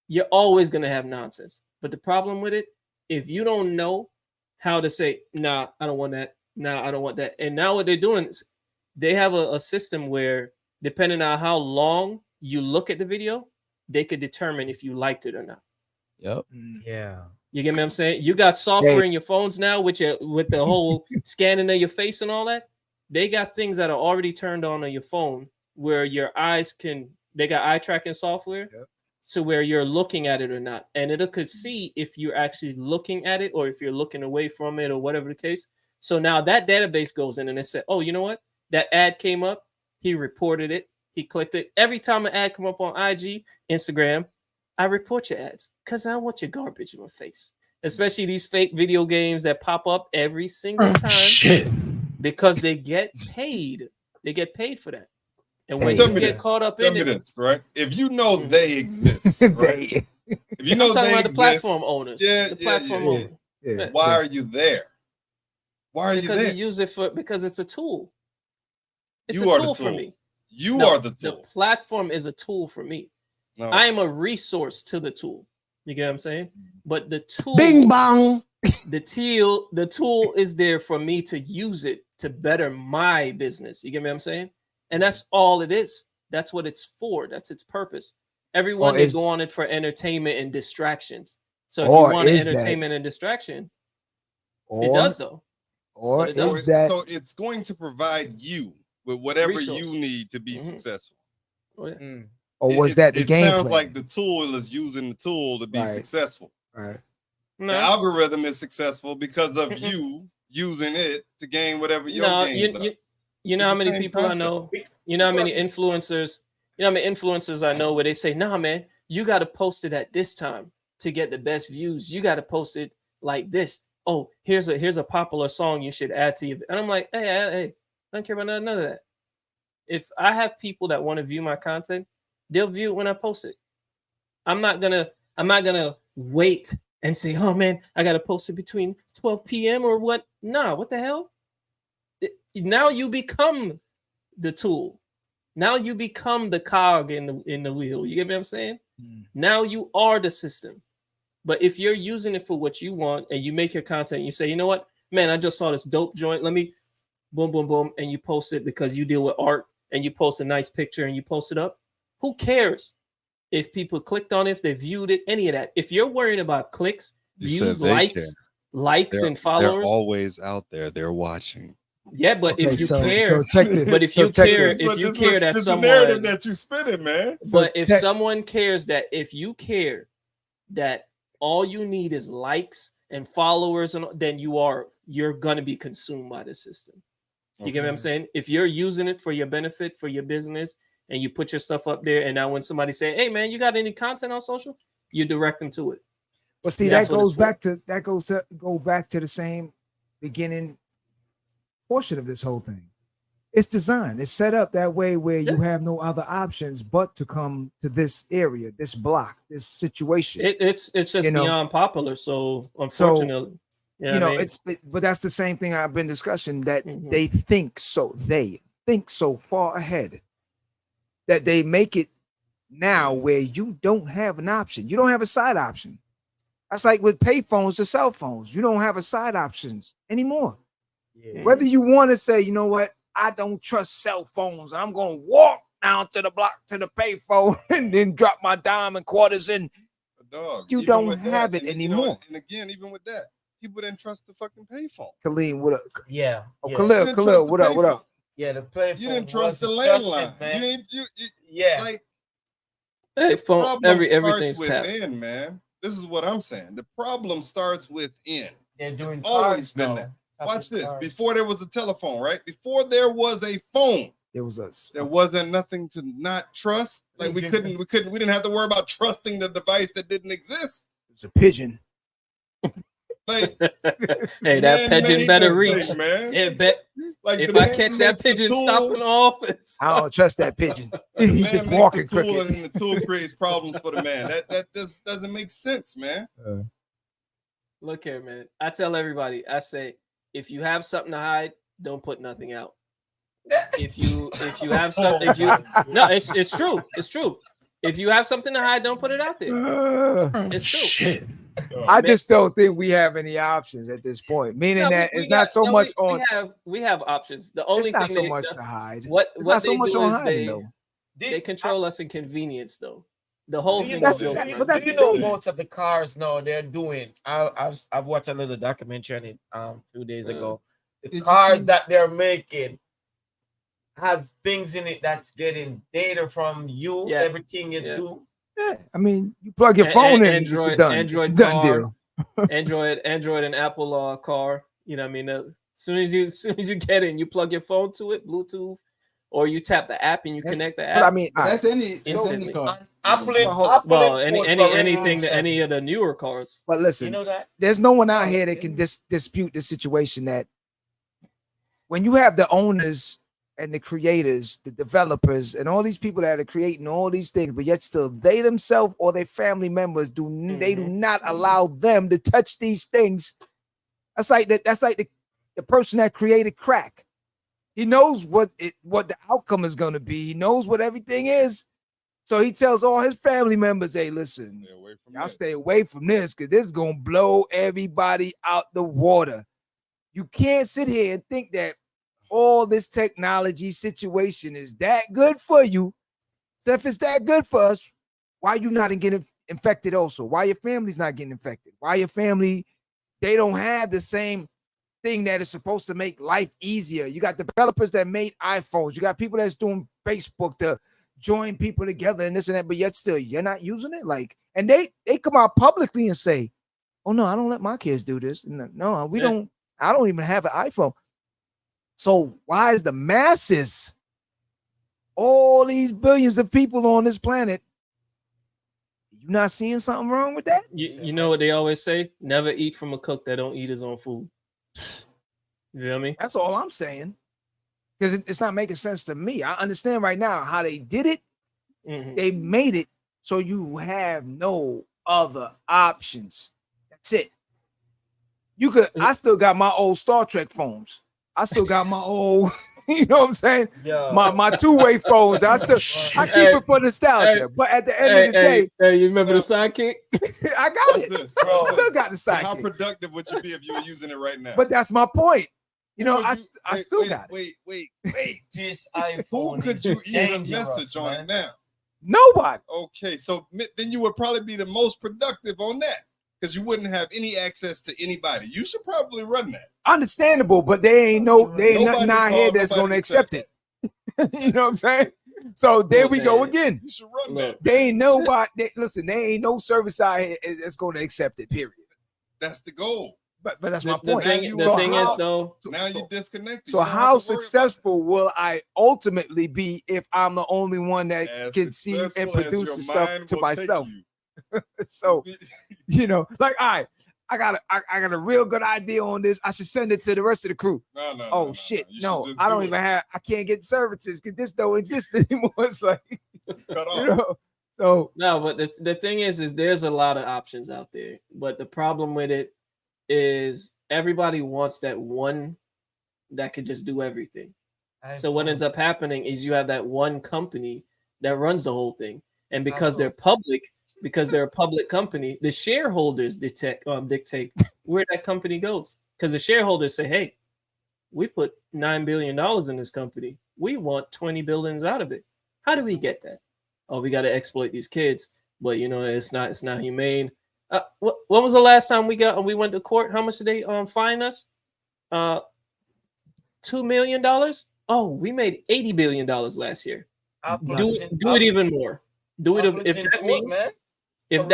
You're always gonna have nonsense. But the problem with it, if you don't know how to say, nah, I don't want that. Nah, I don't want that. And now what they're doing is they have a system where depending on how long you look at the video, they could determine if you liked it or not. Yep. Yeah. You get me? I'm saying you got software in your phones now with the whole scanning of your face and all that. They got things that are already turned on your phone where your eyes they got eye tracking software. Yep. So where you're looking at it or not, and it could see if you're actually looking at it or if you're looking away from it or whatever the case. So now that database goes in and it said, oh, you know what? That ad came up. He reported it. He clicked it. Every time an ad come up on IG, Instagram, I report your ads because I want your garbage in my face. Especially these fake video games that pop up every single time. Shit. Because they get paid. They get paid for that. And when you get caught up in it, this, right? If you know they exist, right? If you know I'm talking they about the platform owners. Yeah, the platform owner. Yeah. Why are you there? Why are you there? Because you use it because it's a tool. It's You a are tool the for tool. me. You are the tool. The platform is a tool for me. No. I am a resource to the tool. You get what I'm saying? But the tool, Bing bong. the tool is there for me to use it to better my business. You get what I'm saying? And that's all it is. That's what it's for. That's its purpose. Everyone they go on it for entertainment and distractions. So if you want entertainment and distraction, it does though. Or so is that so it's going to provide you with whatever Resource. you need to be successful. Oh, yeah. or was that the game It sounds plan? like the tool is using the tool to be successful. Right. No. The algorithm is successful because of you using it to gain whatever your gains are. You know how many people I know? You know how many influencers? You know how many influencers I know where they say, "Nah, man, you got to post it at this time to get the best views. You got to post it like this. Oh, here's a popular song you should add to your." And I'm like, hey, I don't care about none of that. If I have people that want to view my content, they'll view it when I post it. I'm not gonna wait and say, "Oh man, I got to post it between 12 p.m. or what?" Nah, what the hell? Now you become the tool. Now you become the cog in the wheel. You get what I'm saying? Now you are the system. But if you're using it for what you want and you make your content, you say, you know what, man, I just saw this dope joint. Let me boom, boom, boom. And you post it because you deal with art and you post a nice picture and you post it up. Who cares if people clicked on it, if they viewed it, any of that? If you're worrying about clicks, views, likes, and followers. They're always out there. They're watching. Yeah, but if you care, this that is someone, the narrative that you spinning, man. But if someone cares that if you care that all you need is likes and followers, and then you're gonna be consumed by the system. You get what I'm saying? If you're using it for your benefit, for your business, and you put your stuff up there, and now when somebody say, "Hey man, you got any content on social?" you direct them to it. Well, see, that goes back to the same beginning portion of this whole thing. It's designed, it's set up that way where you have no other options but to come to this area, this block, this situation. It's just beyond popular. So unfortunately, but that's the same thing I've been discussing, that they think so far ahead that they make it now where you don't have an option. You don't have a side option. That's like with pay phones to cell phones. You don't have a side options anymore. Yeah. Whether you want to say, you know what, I don't trust cell phones, I'm going to walk down to the block to the pay phone and then drop my dime and quarters in. You don't have it anymore. And again, even with that, people didn't trust the fucking pay phone. Khalid, what up? Yeah. Oh, Khalil, what up? What up? Yeah, the play phone. You didn't trust the landline, man. Like, hey, phone. Everything's within, tapped. Man. This is what I'm saying. The problem starts within. They're doing always been that. Watch this. Cars. Before there was a telephone, right? Before there was a phone, there was us. There wasn't nothing to not trust. Like we didn't have to worry about trusting the device that didn't exist. It's a pigeon. Like, hey, that pigeon better reach, man. Like if I catch that pigeon stopping off, I don't trust that pigeon. He's just walking quickly. And the tool creates problems for the man. That just doesn't make sense, man. Look here, man. I tell everybody, I say, if you have something to hide, don't put nothing out. If you have something, it's true. It's true. If you have something to hide, don't put it out there. It's true. Shit. I just don't think we have any options at this point. Meaning that it's not so much on. We have options. The only thing not so much to hide. What they do is they control us in convenience, though. The whole Do you thing know, is That's built. that- man. but that's do you the know thing. most of the cars now they're doing? I've watched a little documentary on it a few days ago. The Did you cars see- that they're making has things in it that's getting data from you, Yeah. everything you Yeah. do. Yeah, I mean, you plug your phone in, it's a done. It's a Android done car, deal. Android and Apple car. You know what I mean? As soon as you get in, you plug your phone to it, Bluetooth, or you tap the app and you That's- connect the But I app. mean, But that's any Instantly. car. And Apple, Well, import anything from that any of the newer cars. but listen, You know that? there's no one out Oh, here that can dispute the situation that when you have the owners and the creators, the developers, and all these people that are creating all these things, but yet still they themselves or their family members they do not allow them to touch these things. That's like that. That's like the person that created crack. He knows what the outcome is going to be. He knows what everything is. So he tells all his family members, "Hey, listen, Stay away from y'all that. stay away from this because this is gonna blow everybody out the water." You can't sit here and think that all this technology situation is that good for you. So if it's that good for us, why you not getting infected also? Why your family's not getting infected? Why your family, they don't have the same thing that is supposed to make life easier. You got developers that made iPhones. You got people that's doing Facebook to join people together and this and that, but yet still you're not using it. Like, and they come out publicly and say, "Oh no, I don't let my kids do this. No, we don't. I don't even have an iPhone." So why is the masses, all these billions of people on this planet, you not seeing something wrong with that? You know what they always say? Never eat from a cook that don't eat his own food. You feel me? That's all I'm saying. Because it's not making sense to me. I understand right now how they did it. Mhm. They made it so you have no other options. That's it. You could. I still got my old Star Trek phones. I still got my old. You know what I'm saying? Yeah. My two-way phones. I keep it for nostalgia. Hey, but at the end of the day, you remember the sidekick? I got Watch it. this, I watch still this. got the How sidekick. productive would you be if you were using it right now? But that's my point. You know, Who I would still got it. Wait. This Who iPhone could is you even dangerous, message on man. it now? Nobody. Okay, so then you would probably be the most productive on that because you wouldn't have any access to anybody. You should probably run that. Understandable, but they ain't Nobody nothing out here called, that's nobody gonna can accept it. You know what I'm saying? So there Look, we go man. again. You should run Look. that. They ain't nobody. Listen, there ain't no service out here that's gonna accept it. Period. That's the goal. But that's my The point. thing, So is how- though, Now you disconnected. So You don't have how to worry about successful will I ultimately be if I'm the only one that As can see and successful as produce your the stuff mind to will take myself? you. So you know, like, all right, I got a real good idea on this. I should send it to the rest of the crew. No, Oh shit, You should no, just I do don't it. even have. I can't get services because this don't exist anymore. It's like, Cut off. you know. So no, but the thing is there's a lot of options out there. But the problem with it is everybody wants that one that could just do everything. So what ends up happening is you have that one company that runs the whole thing, and because they're a public company, the shareholders dictate where that company goes. Because the shareholders say, "Hey, we put $9 billion in this company. We want 20 billions out of it. How do we get that? Oh, we got to exploit these kids, but you know it's not humane." When was the last time we went to court? How much did they fine us? $2 million. Oh, we made $80 billion last year. Do it even more. Do it if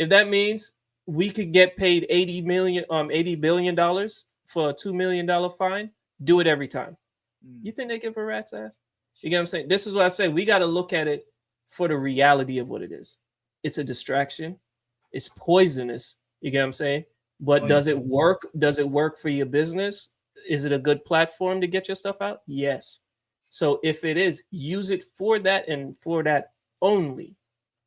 that means we could get paid $80 billion for a $2 million fine. Do it every time. You think they give a rat's ass? You get what I'm saying? This is what I say. We got to look at it for the reality of what it is. It's a distraction. It's poisonous. You get what I'm saying? But does it work? Does it work for your business? Is it a good platform to get your stuff out? Yes. So if it is, use it for that and for that only.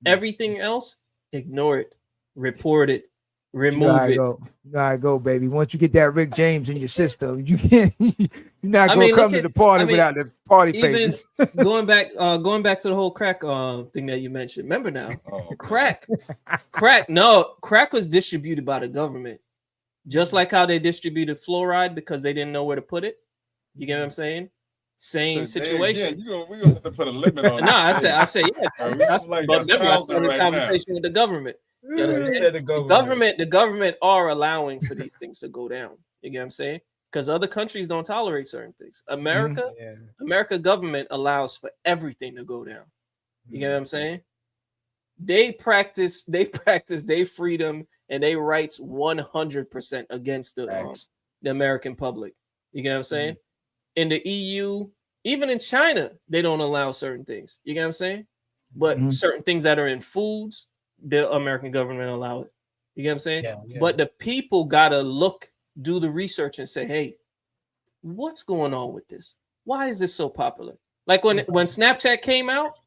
Everything else, ignore it, report it, remove it. You gotta go, baby. Once you get that Rick James in your system, you can't. You're not gonna come to the party without the party favors. going back to the whole crack thing that you mentioned. Remember now, crack was distributed by the government, just like how they distributed fluoride because they didn't know where to put it. You get what I'm saying? Same So, Dave, situation. yeah, we're gonna have to put a limit on. No, I this. said, yeah. We That's, like but remember, I 1,000 started right a now. conversation with the government. You You understand? said The government are allowing for these things to go down. You get what I'm saying? Because other countries don't tolerate certain things. America, Yeah. America government allows for everything to go down. You get what I'm saying? They practice their freedom and their rights 100% against the American public. You get what I'm saying? In the EU, even in China, they don't allow certain things. You get what I'm saying? But certain things that are in foods, the American government allow it. You get what I'm saying? Yeah. But the people gotta do the research and say, hey, what's going on with this? Why is this so popular? Like when Snapchat came out,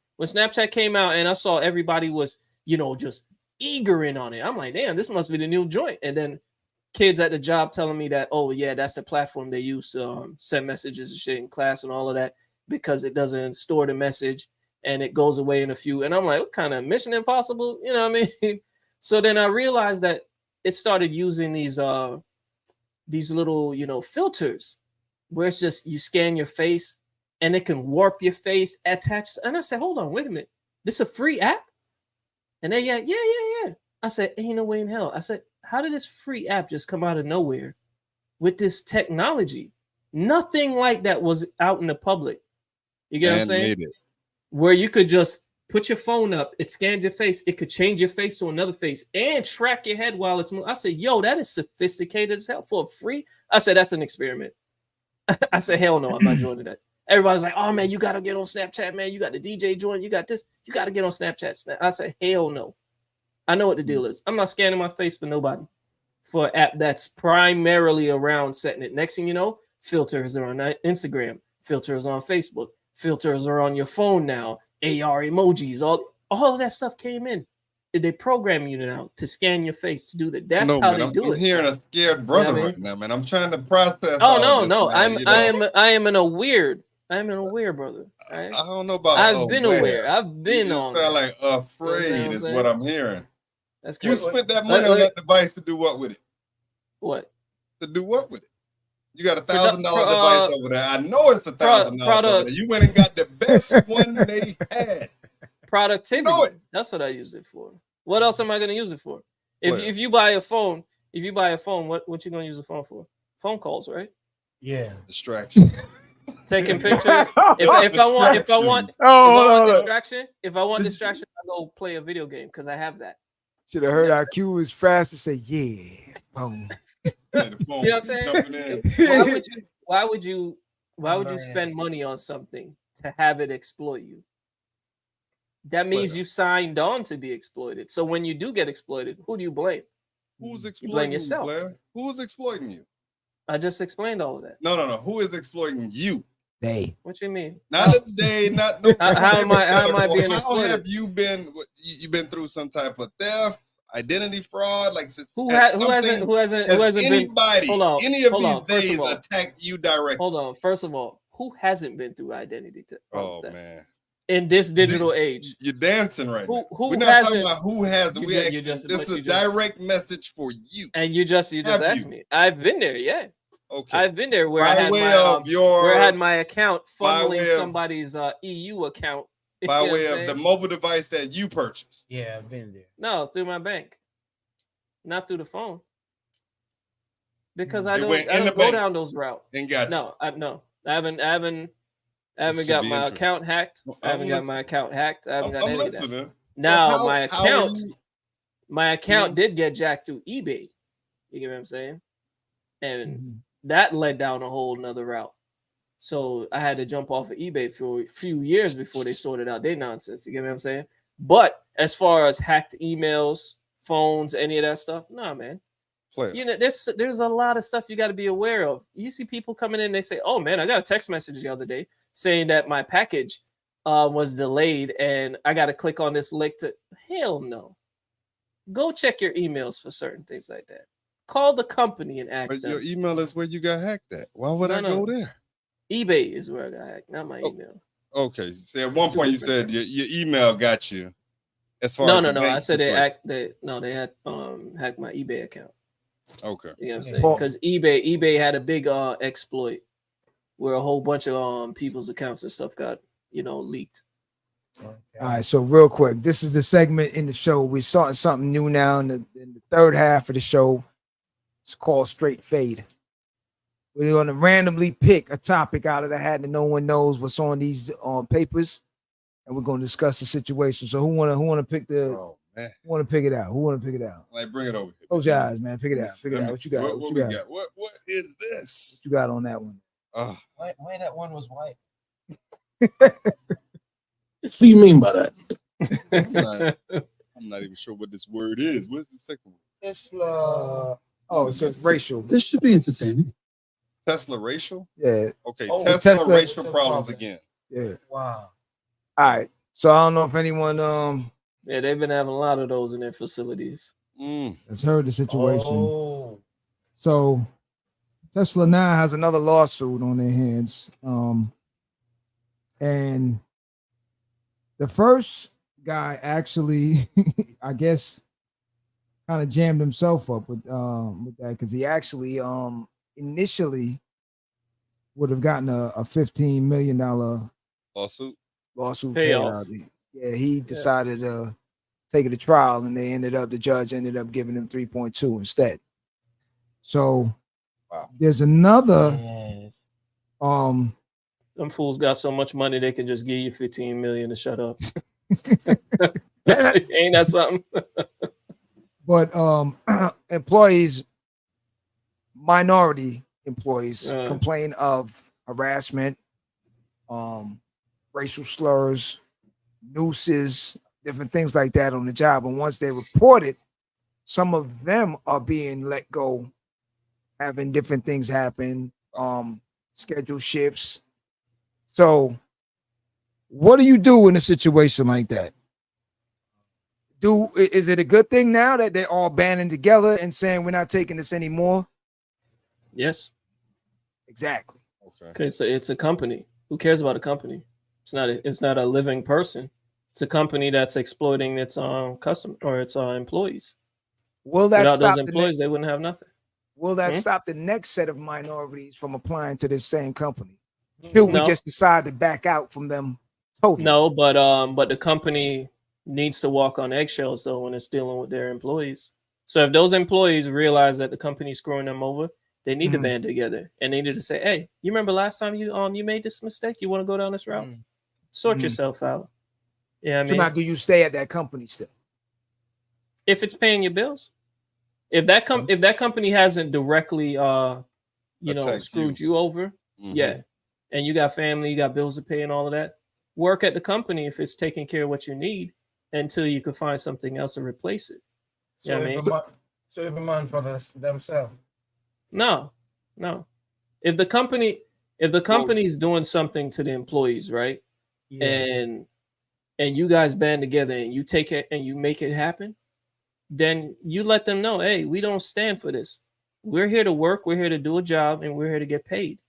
and I saw everybody was, just eager in on it. I'm like, damn, this must be the new joint. And then kids at the job telling me that, oh yeah, that's the platform they use to send messages and shit in class and all of that, because it doesn't store the message and it goes away in a few. And I'm like, what kind of Mission Impossible? You know what I mean? So then I realized that it started using these little, filters where it's just you scan your face and it can warp your face attached. And I said, hold on, wait a minute. This is a free app? And they, yeah. I said, ain't no way in hell. I said, how did this free app just come out of nowhere with this technology? Nothing like that was out in the public. You get what I'm saying? Where you could just put your phone up, it scans your face, it could change your face to another face and track your head while it's moving. I said, yo, that is sophisticated as hell for free. I said, that's an experiment. I said, hell no, I'm not joining that. Everybody's like, oh man, you got to get on Snapchat, man. You got the DJ joint, you got this, you got to get on Snapchat. I said, hell no. I know what the deal is. I'm not scanning my face for nobody. For an app that's primarily around setting it. Next thing you know, filters are on Instagram, filters on Facebook, filters are on your phone now, AR emojis, all of that stuff came in. They program you now to scan your face to do that. That's how they do it. I'm hearing a scared brother right now, man. I'm trying to process. Oh no. I am in a weird brother. Right? I don't know about. I've been aware. I've been on. Sound like afraid is what I'm hearing. That's you spent that money on that device to do what with it? What? To do what with it? You got $1,000 device over there. I know it's $1,000 over there. You went and got the best one they had. Productivity. That's what I use it for. What else am I going to use it for? If you buy a phone, what you going to use the phone for? Phone calls, right? Yeah. Distraction. Taking pictures. If I want distraction, I go play a video game because I have that. Should have heard IQ was fast to say, yeah. Boom. You know what I'm saying? Why would you spend money on something to have it exploit you? That means you signed on to be exploited. So when you do get exploited, who do you blame? Who's exploiting you? Blame yourself. Blair? Who's exploiting you? I just explained all of that. No. Who is exploiting you? They. What you mean? Not a day, not no. How am I being exploited? Have you been? You've been through some type of theft, identity fraud, like who hasn't anybody? Hold on, any of these days attack you directly? Hold on. First of all, who hasn't been through identity theft? Oh man. In this digital age, you're dancing right now. We're not talking about who hasn't. This is a direct message for you. And you just asked me. I've been there, yeah. Okay. I've been there where I had my account funneling somebody's EU account by way of the mobile device that you purchased. Yeah, I've been there. No, through my bank, not through the phone, because I don't go down those routes. And got no, I haven't got my account hacked. I haven't got any of that. Now my account did get jacked through eBay. You get what I'm saying? And that led down a whole nother route. So I had to jump off of eBay for a few years before they sorted out their nonsense. You get what I'm saying? But as far as hacked emails, phones, any of that stuff, nah, man. You know, there's a lot of stuff you got to be aware of. You see people coming in, they say, "Oh man, I got a text message the other day saying that my package was delayed, and I got to click on this link to." Hell no. Go check your emails for certain things like that. Call the company and ask them. Your email is where you got hacked at. Why would I go there? eBay is where I got hacked, not my email. Okay. So at one point you said your email got you. As far no. I said they had hacked my eBay account. Okay. You know what I'm saying? Because eBay had a big exploit where a whole bunch of people's accounts and stuff got leaked. All right, so real quick, this is the segment in the show. We're starting something new now in the third half of the show. It's called Straight Fade. We're going to randomly pick a topic out of the hat that no one knows what's on these papers, and we're going to discuss the situation. So who wanna pick the? Oh man, who wanna pick it out? Who wanna pick it out? Like, bring it over here. Close your eyes, man. Pick it out. Pick it out. What you got? What we got? What is this? What you got on that one? Why that one was white? What do you mean by that? I'm not even sure what this word is. What's the second one? Tesla. Oh, it says racial. This should be entertaining. Tesla racial? Yeah. Okay, Oh, Tesla racial problems again. Yeah. Wow. All right. So I don't know if anyone Yeah, they've been having a lot of those in their facilities. has heard the situation. Oh. So Tesla now has another lawsuit on their hands. And the first guy actually, I guess, kind of jammed himself up with that, because he actually initially would have gotten a $15 million lawsuit payoff. Yeah, he decided to take it to trial, and the judge ended up giving him 3.2 instead. So there's another Yes. Them fools got so much money they can just give you 15 million to shut up. Ain't that something? But employees, minority employees, complain of harassment, racial slurs, nooses, different things like that on the job. And once they report it, some of them are being let go, having different things happen, schedule shifts. So what do you do in a situation like that? Is it a good thing now that they're all banding together and saying we're not taking this anymore? Yes. Exactly. Okay, so it's a company. Who cares about a company? It's not a living person. It's a company that's exploiting its customer or its employees. Will that Without stop those employees, they wouldn't have nothing. Will that stop the next set of minorities from applying to this same company? Should we just decide to back out from them totally? No, but the company needs to walk on eggshells though when it's dealing with their employees. So if those employees realize that the company's screwing them over, they need to band together and they need to say, "Hey, you remember last time you made this mistake? You want to go down this route? Sort yourself out." Yeah, So now, do you stay at that company still? If it's paying your bills, if that company hasn't directly screwed you over, yeah, and you got family, you got bills to pay and all of that, work at the company if it's taking care of what you need until you can find something else to replace it. So every month for themselves. No. If the company's doing something to the employees, right? Yeah. And you guys band together and you take it and you make it happen, then you let them know, hey, we don't stand for this. We're here to work, we're here to do a job, and we're here to get paid.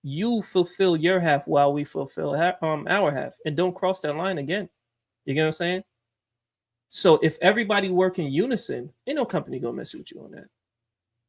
You fulfill your half while we fulfill our half, and don't cross that line again. You get what I'm saying? So if everybody work in unison, ain't no company gonna mess with you on that.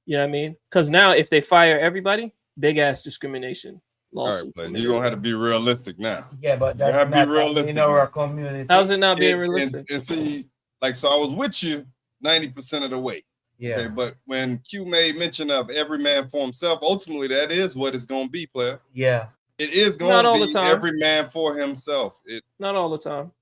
You know what I mean? Because now if they fire everybody, big ass discrimination lawsuit. All right, but you're gonna have to be realistic now. Yeah, but that's not be realistic in our community. How's it not being realistic? And see, like, so I was with you 90% of the way. Yeah. Okay, but when Q made mention of every man for himself, ultimately that is what it's gonna be, player. Yeah. It is Not gonna all be the time. every man for himself. Not all the time.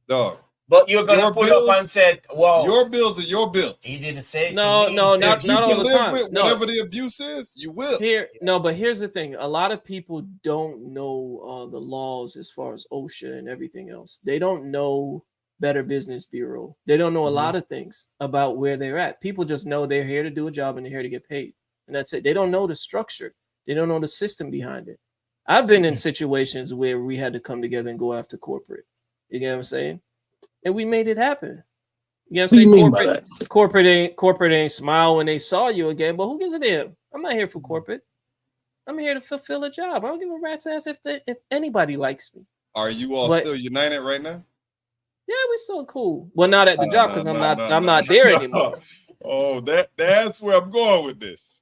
Dog. But you're gonna put up and said, "Well, your bills are your bills." He didn't say. No, not all the time. With whatever the abuse is, you will. But here's the thing: a lot of people don't know the laws as far as OSHA and everything else. They don't know Better Business Bureau. They don't know a lot of things about where they're at. People just know they're here to do a job and they're here to get paid, and that's it. They don't know the structure. They don't know the system behind it. I've been in situations where we had to come together and go after corporate. You get what I'm saying? And we made it happen. You know what I'm saying? Corporate ain't smile when they saw you again, but who gives a damn? I'm not here for corporate. I'm here to fulfill a job. I don't give a rat's ass if anybody likes me. Are you all still united right now? Yeah, we're still cool. Well, not at the job because I'm not there anymore. Oh, that's where I'm going with this.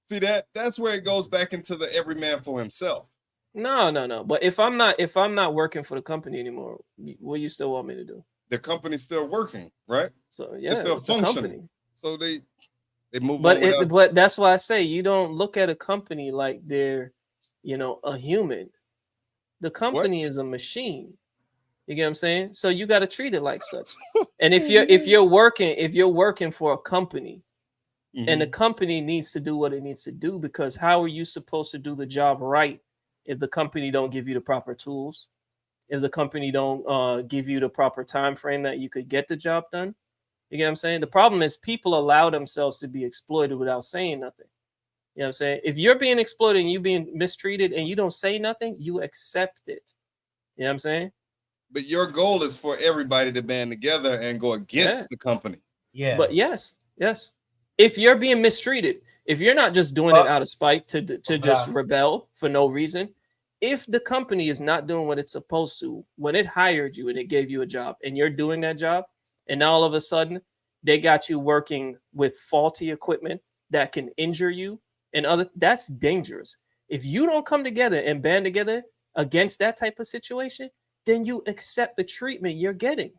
See that's where it goes back into the every man for himself. No. But if I'm not working for the company anymore, what you still want me to do? The company's still working, right? So yeah, it's still it's a functioning. So they move but on. But that's why I say you don't look at a company like they're, a human. The company is a machine. You get what I'm saying? So you got to treat it like such. And if you're working for a company, and the company needs to do what it needs to do, because how are you supposed to do the job right if the company don't give you the proper tools, if the company don't give you the proper time frame that you could get the job done? You get what I'm saying? The problem is people allow themselves to be exploited without saying nothing. You know what I'm saying? If you're being exploited and you're being mistreated and you don't say nothing, you accept it. You know what I'm saying? But your goal is for everybody to band together and go against the company. Yeah. But yes. If you're being mistreated, if you're not just doing it out of spite to just rebel for no reason, if the company is not doing what it's supposed to, when it hired you and it gave you a job and you're doing that job, and now all of a sudden they got you working with faulty equipment that can injure you and that's dangerous. If you don't come together and band together against that type of situation, then you accept the treatment you're getting,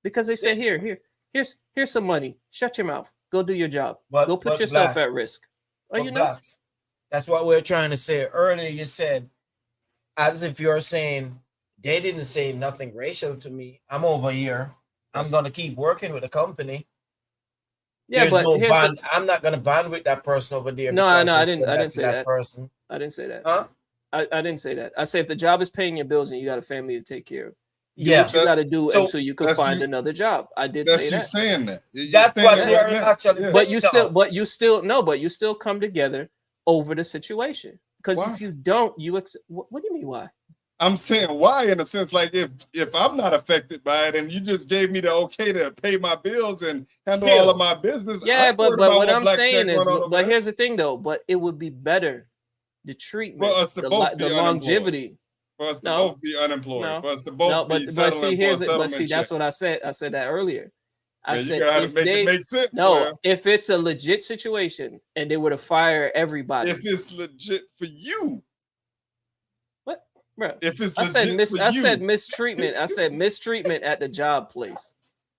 because they say, here's some money. Shut your mouth. Go do your job. Go put yourself at risk. Are you nuts? That's what we're trying to say. Earlier you said, as if you're saying, they didn't say nothing racial to me. I'm over here. I'm going to keep working with the company. Yeah, There's but no bond. I'm not going to bond with that person over there. No, I didn't say that. Person. I didn't say that. Huh? I didn't say that. I say if the job is paying your bills and you got a family to take care of, do yeah, what you got to do until you can find another job. I did say that. That's you saying that. That's what they're actually. But you still come together over the situation. Because if you don't, what do you mean why? I'm saying why, in a sense, like if I'm not affected by it and you just gave me the okay to pay my bills and handle all of my business. Yeah, but what I'm saying is, but here's the thing though, but it would be better, the treatment, for us to both the longevity. For us to both be unemployed. For us to both be settling for a settlement check. That's what I said. I said that earlier. I said you gotta make it make sense. If it's a legit situation and they were to fire everybody. If it's legit for you. Bro, if it's I said mistreatment. I said mistreatment at the job place.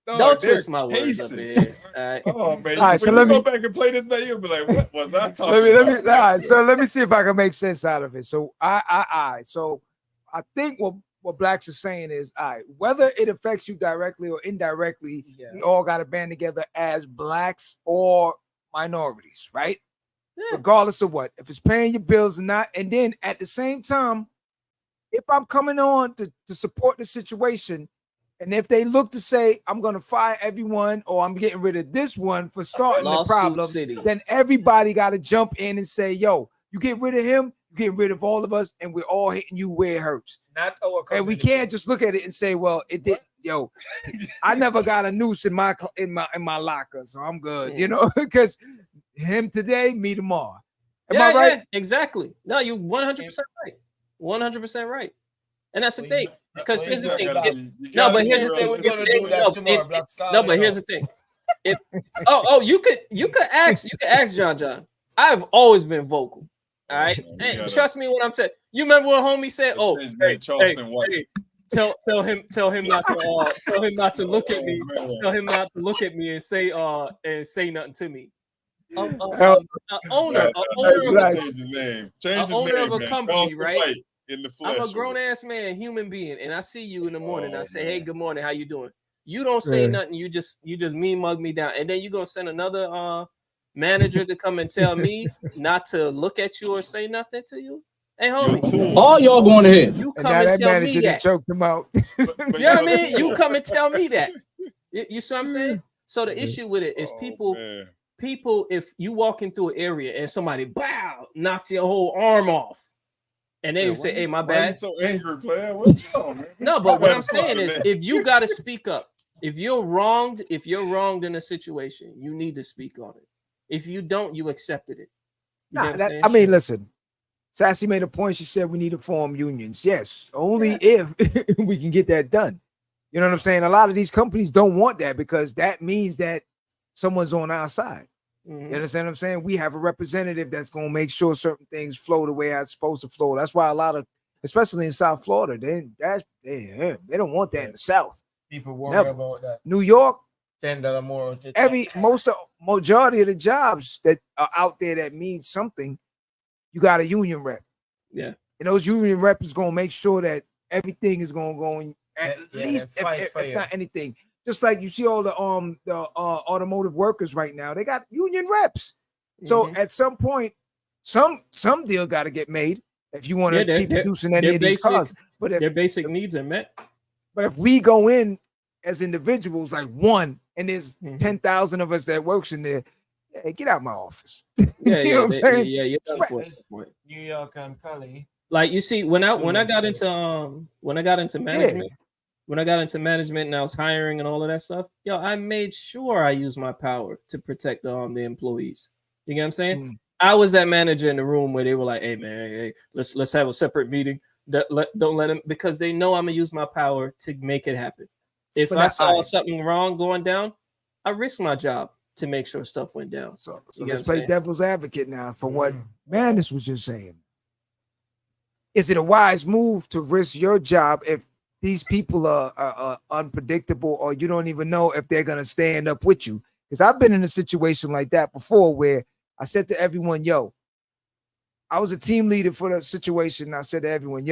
Don't twist my words up here. All right. Oh man. All right, so let me go back and play this day. You'll be like, what was I talking about? All right, so let me see if I can make sense out of it. So so I think what Blacks are saying is, whether it affects you directly or indirectly, we all got to band together as Blacks or minorities, right? Yeah. Regardless of what, if it's paying your bills or not. And then at the same time, if I'm coming on to support the situation, and if they look to say I'm going to fire everyone or I'm getting rid of this one for starting the problem, then everybody got to jump in and say, yo, you get rid of him, you get rid of all of us, and we're all hitting you where it hurts. Not our and we can't just look at it and say, well, it did. Yo, I never got a noose in my locker, so I'm good, because him today, me tomorrow. Am I right? Yeah, exactly. No, you 100% right. 100% right. And that's the thing. Because here's the thing. But here's the thing. But here's the thing. You could ask John. I've always been vocal. All right. Hey, trust me when I'm telling you. Remember what homie said? Tell him not to look at me. Tell him not to look at me and say nothing to me. Owner of a company, right? I'm a grown ass man, human being, and I see you in the morning. I say, hey, good morning, how you doing? You don't say nothing. You just mean mug me down, and then you gonna send another manager to come and tell me not to look at you or say nothing to you. Hey, homie, all y'all going ahead. You come and tell me that. Choked him out. You know what I mean? You come and tell me that. You see what I'm saying? So the issue with it is people, if you walk into an area and somebody knocks your whole arm off, and they say, "Hey, my bad." Why you so angry, player? What's up, man? No, but what I'm saying is, if you got to speak up, if you're wronged in a situation, you need to speak on it. If you don't, you accepted it. I mean, listen. Sassy made a point. She said we need to form unions. Yes, only if we can get that done. You know what I'm saying? A lot of these companies don't want that because that means that someone's on our side. You understand what I'm saying? We have a representative that's going to make sure certain things flow the way it's supposed to flow. That's why a lot of, especially in South Florida, they don't want that in the South. People worry about that. New York, $10 more. Majority of the jobs that are out there that mean something, you got a union rep. Yeah. And those union reps is going to make sure that everything is going to go in, at least if not anything. Just like you see all the automotive workers right now, they got union reps. So at some point, some deal got to get made if you want to keep producing any of these cars. But their basic needs are met. But if we go in as individuals, like one, and there's 10,000 of us that works in there, hey, get out of my office. You know what I'm saying? New York and Cali. Like you see, when I got into management. When I got into management and I was hiring and all of that stuff, I made sure I used my power to protect the employees. You get what I'm saying? I was that manager in the room where they were like, "Hey man, let's have a separate meeting. Don't let them," because they know I'm gonna use my power to make it happen. If I saw something wrong going down, I risked my job to make sure stuff went down. So let's play devil's advocate now for what Madness was just saying. Is it a wise move to risk your job if these people are unpredictable, or you don't even know if they're going to stand up with you? Because I've been in a situation like that before where I said to everyone, I was a team leader for the situation. And I said to everyone,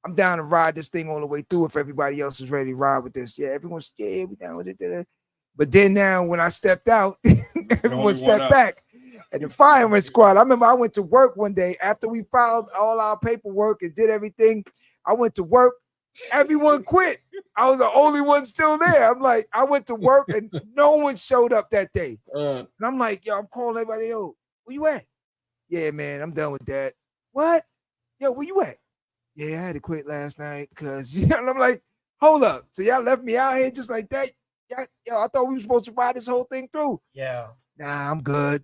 I'm down to ride this thing all the way through if everybody else is ready to ride with this. Yeah, everyone's, we down with it. But then now when I stepped out, everyone stepped back. And the fireman squad, I remember I went to work one day after we filed all our paperwork and did everything. I went to work. Everyone quit. I was the only one still there. I'm like, I went to work and no one showed up that day. And I'm like, I'm calling everybody, where you at? Yeah, man, I'm done with that. What? Where you at? Yeah, I had to quit last night because, and I'm like, hold up. So y'all left me out here just like that? I thought we were supposed to ride this whole thing through. Yeah. Nah, I'm good.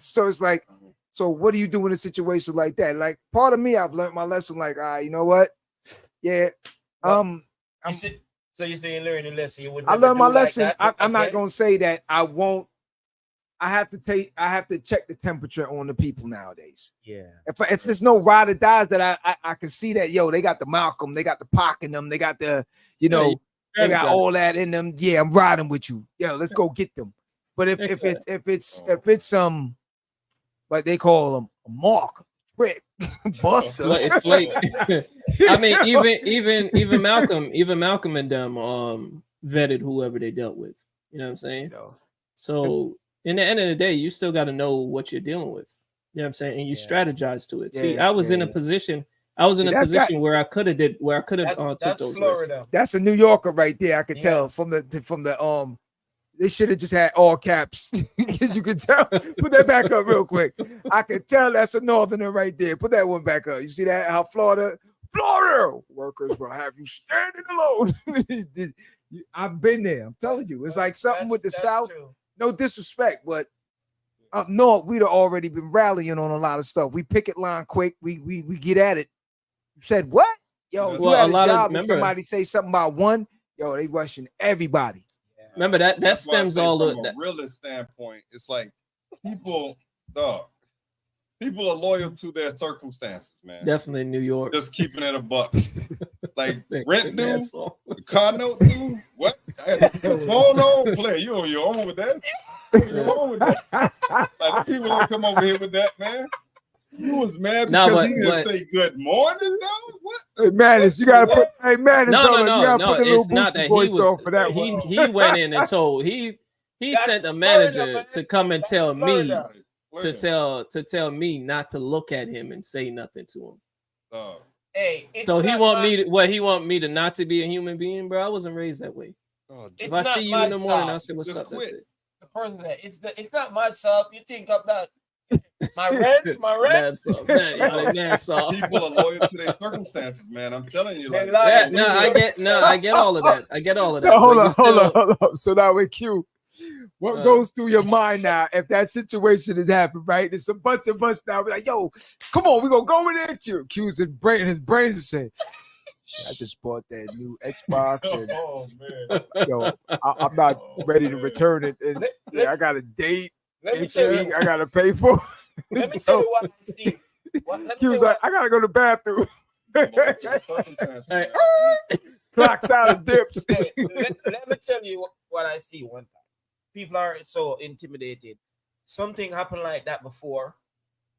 So it's like, so what do you do in a situation like that? Like, part of me, I've learned my lesson. Like, you know what? Yeah. So you say you learned a lesson. I learned my lesson. Like I'm not gonna say that I won't. I have to check the temperature on the people nowadays. Yeah. If there's no ride or dies that I can see that they got the Malcolm, they got the Pac in them, they got the they got all that in them. Yeah, I'm riding with you. Let's go get them. But if it's what they call them, a mark. Trick Buster. It's like I mean, even Malcolm and them vetted whoever they dealt with. You know what I'm saying? So in the end of the day, you still got to know what you're dealing with. You know what I'm saying? And you strategize to it. See, I was in a position. I was in a position where I could have took those risks. That's a New Yorker right there. I could tell from the They should have just had all caps, because you could tell. Put that back up real quick. I could tell that's a northerner right there. Put that one back up. You see that? How Florida workers will have you standing alone. I've been there. I'm telling you, it's like something with the South. True. No disrespect, but up north, we'd have already been rallying on a lot of stuff. We picket line quick. We get at it. You said what? Yo, you had a job and somebody say something about one. Yo, they rushing everybody. Remember that stems all from a realist standpoint. It's like people are loyal to their circumstances, man. Definitely New York. Just keeping it a buck. Like rent due, the car note due. What? Hold on, player. You on your own with that? You're on with that. Like the people don't come over here with that, man. You was mad because he didn't say good morning, though? What? Hey, Madness, you gotta put. Hey, Madness, no. It's not that he was. For that he went in and told he sent a manager to come and tell me to tell me not to look at him and say nothing to him. Hey, so he want me to not to be a human being, bro. I wasn't raised that way. If I see you in the morning, I'll say what's up. That's it. The person that it's not my sub. You think of that. My rent. People are loyal to their circumstances, man. I'm telling you. Like, I get all of that. I get all of that. So hold on. So now with Q, what goes through your mind now if that situation has happened, right? There's a bunch of us now. We're like, yo, come on, we gonna go with it. Q. Q's his brain is saying, I just bought that new Xbox, and yo, I'm not ready to return it. And I got a date. Let me tell you. I gotta pay for. Let me tell you what I see. He was like, I gotta go to the bathroom. Hey, Clocks out and dips. Let me tell you what I see one time. People are so intimidated. Something happened like that before,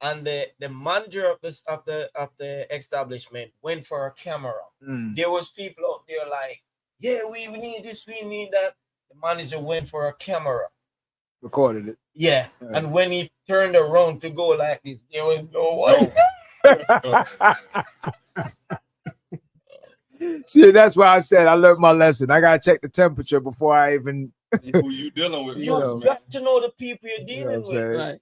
and the manager of the establishment went for a camera. There was people out there like, yeah, we need this, we need that. The manager went for a camera. Recorded it. Yeah. Right. And when he turned around to go like this, there was no one. See, that's why I said I learned my lesson. I gotta check the temperature before I even. Who you dealing with? You got to know the people you're dealing with. Right.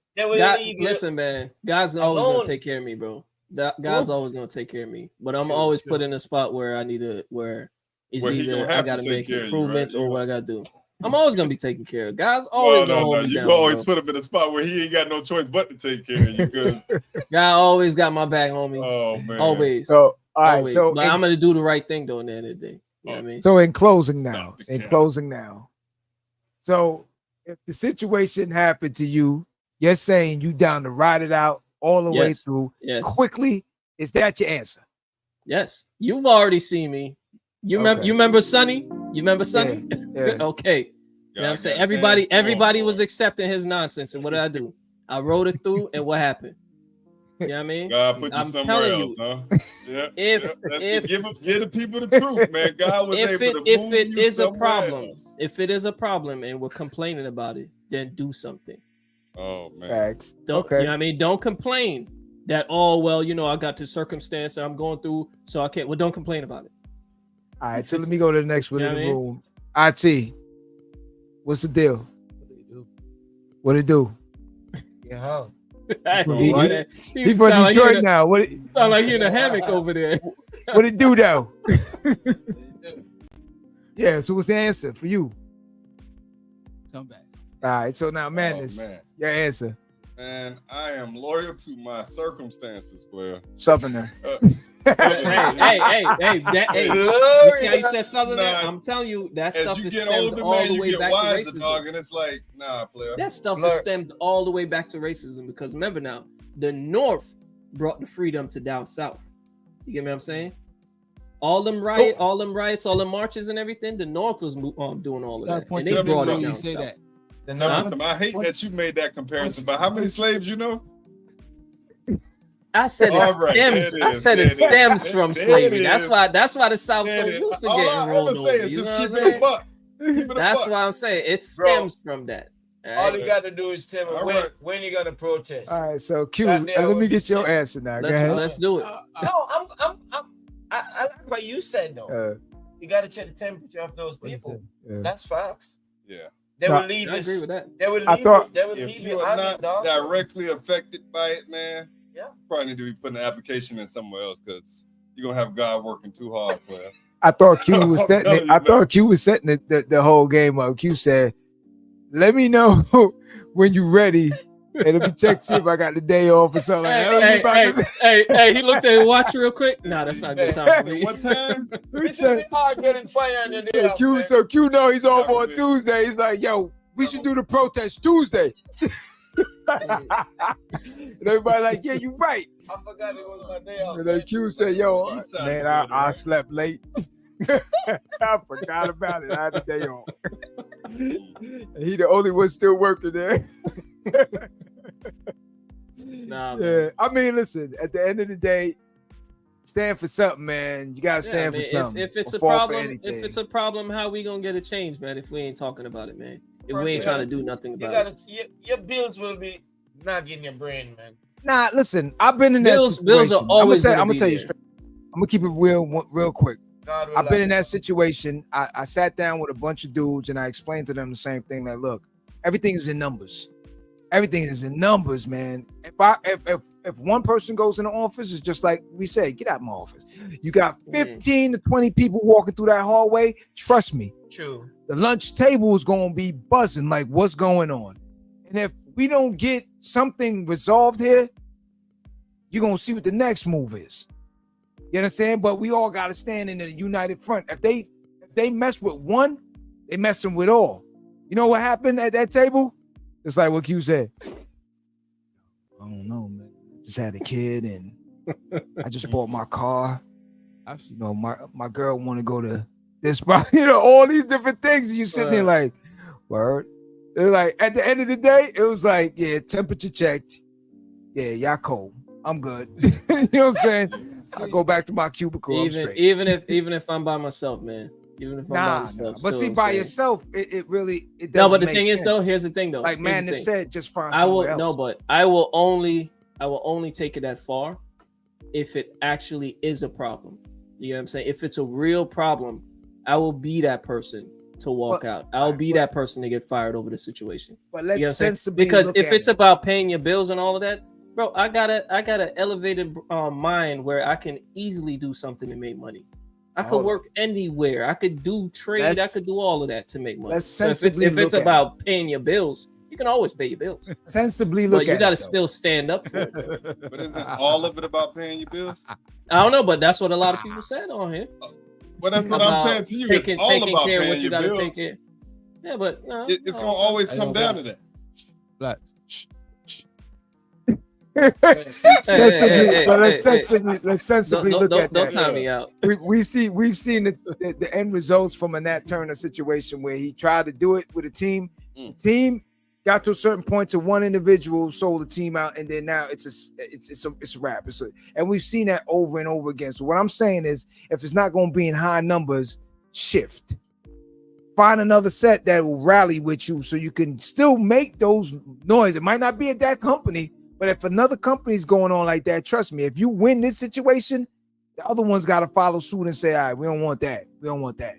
Listen, man, God's always gonna take care of me, bro. God's always gonna take care of me. But I'm always put in a spot where I need to, where either I gotta make improvements or what I gotta do. I'm always gonna be taken care of. God's always gonna hold me down. You always put him in a spot where he ain't got no choice but to take care of you. God always got my back, homie. Oh man, always. So all right, always. so but I'm gonna do the right thing though in the end of the day. You know what I mean? So in closing now, so if the situation happened to you, you're saying you down to ride it out all the way through quickly. Is that your answer? Yes, you've already seen me. You remember Sonny? You remember Sonny? Yeah. Okay. You know what I'm saying? Everybody was accepting his nonsense. And what did I do? I wrote it through, and what happened? You know what I mean? God put you somewhere else, huh? Yeah. Give the people the truth, man. God was able to move you else. If it is a problem and we're complaining about it, then do something. Oh man. Facts. You know what I mean? Don't complain that, oh well, I got this circumstance that I'm going through, so I can't. Well, don't complain about it. All right, so let me go to the next one in the room. IT, what's the deal? What it do? Yeah. He from Detroit now. What? Sound like you in a hammock over there. What it do though? Yeah. So what's the answer for you? Come back. All right. So now, Madness, your answer. Man, I am loyal to my circumstances, player. Southerner. Hey! You see how you said Southerner? I'm telling you, that stuff is stemmed all the way back to racism. Dog, and it's like, nah, player. That stuff is stemmed all the way back to racism because remember now, the North brought the freedom to down South. You get me? What I'm saying? All them riots, all them marches and everything. The North was doing all of that, and they brought it down South. I hate that you made that comparison. But how many slaves you know? I said it stems from slavery. That's why the South so used to getting rolled over. You know what I'm saying? That's why I'm saying it stems from that. All you got to do is tell me when you got to protest. All right, so Q, let me get your answer now. Go ahead. Let's do it. No, I like what you said though. You got to check the temperature of those people. That's facts. Yeah. They will leave us. I agree with that. They will leave if you are not directly affected by it, man. Yeah, probably need to be putting an application in somewhere else because you're gonna have God working too hard for you. I thought Q was setting it. I thought Q was setting the whole game up. Q said, "Let me know when you're ready, and let me check see if I got the day off or something." Hey! He looked at his watch real quick. Nah, that's not a good time for me. What time? It's hard getting fired in the day. So Q know he's over on Tuesday. He's like, "Yo, we should do the protest Tuesday." And everybody like, yeah, you're right. I forgot it was my day off. And then Q said, yo, man, I slept late. I forgot about it. I had the day off. And he the only one still working there. Nah, yeah. I mean, listen, at the end of the day, stand for something, man. You gotta stand for something. If it's a problem, how we gonna get a change, man, if we ain't talking about it, man? If we ain't trying to do nothing about it. Your bills will be nagging your brain, man. Nah, listen, I've been in that situation. Bills are always I'm gonna tell you straight. I'm gonna keep it real quick. I've been in that situation. I sat down with a bunch of dudes and I explained to them the same thing. Like, look, everything is in numbers. Everything is in numbers, man. If one person goes in the office, it's just like we say, get out of my office. You got 15 to 20 people walking through that hallway. Trust me. True. The lunch table is going to be buzzing like what's going on. And if we don't get something resolved here, you're going to see what the next move is. You understand? But we all got to stand in a united front. If they mess with one, they messing with all. You know what happened at that table? It's like what Q said. I don't know, man. Just had a kid and I just bought my car. You know, my girl want to go to this spot. You know, all these different things. And you sitting there like, word. They're like, at the end of the day, it was like, yeah, temperature checked. Yeah, y'all cold. I'm good. You know what I'm saying? I go back to my cubicle. Even if I'm by myself, man. Even if I'm by myself. But see, by yourself, it really doesn't. No, but the make thing sense. is, though, here's the thing, though. Like Madness said, just find I will somewhere else. no, but I will only take it that far if it actually is a problem. You know what I'm saying? If it's a real problem, I will be that person to walk out. I'll be that person to get fired over the situation. But let's you know sensibly because look if at it's it. about paying your bills and all of that, bro, I got an elevated mind where I can easily do something to make money. I could work anywhere. I could do trade. I could do all of that to make money. So if it's about paying your bills, you can always pay your bills. Sensibly look at it. But you got to still stand up for it. But isn't all of it about paying your bills? I don't know, but that's what a lot of people said on here. Well, that's what I'm saying to you. Taking it's all about care of paying what you your got to bills. take care. Yeah, but it's gonna always come down to that. Black. Let's sensibly look at that. Don't time me out. We've seen the end results from a Nat Turner situation where he tried to do it with a team. The team got to a certain point to one individual sold the team out, and then now it's a wrap. And we've seen that over and over again. So what I'm saying is, if it's not going to be in high numbers, shift. Find another set that will rally with you, so you can still make those noise. It might not be at that company, but if another company's going on like that, trust me, if you win this situation, the other one's got to follow suit and say, all right, we don't want that. We don't want that.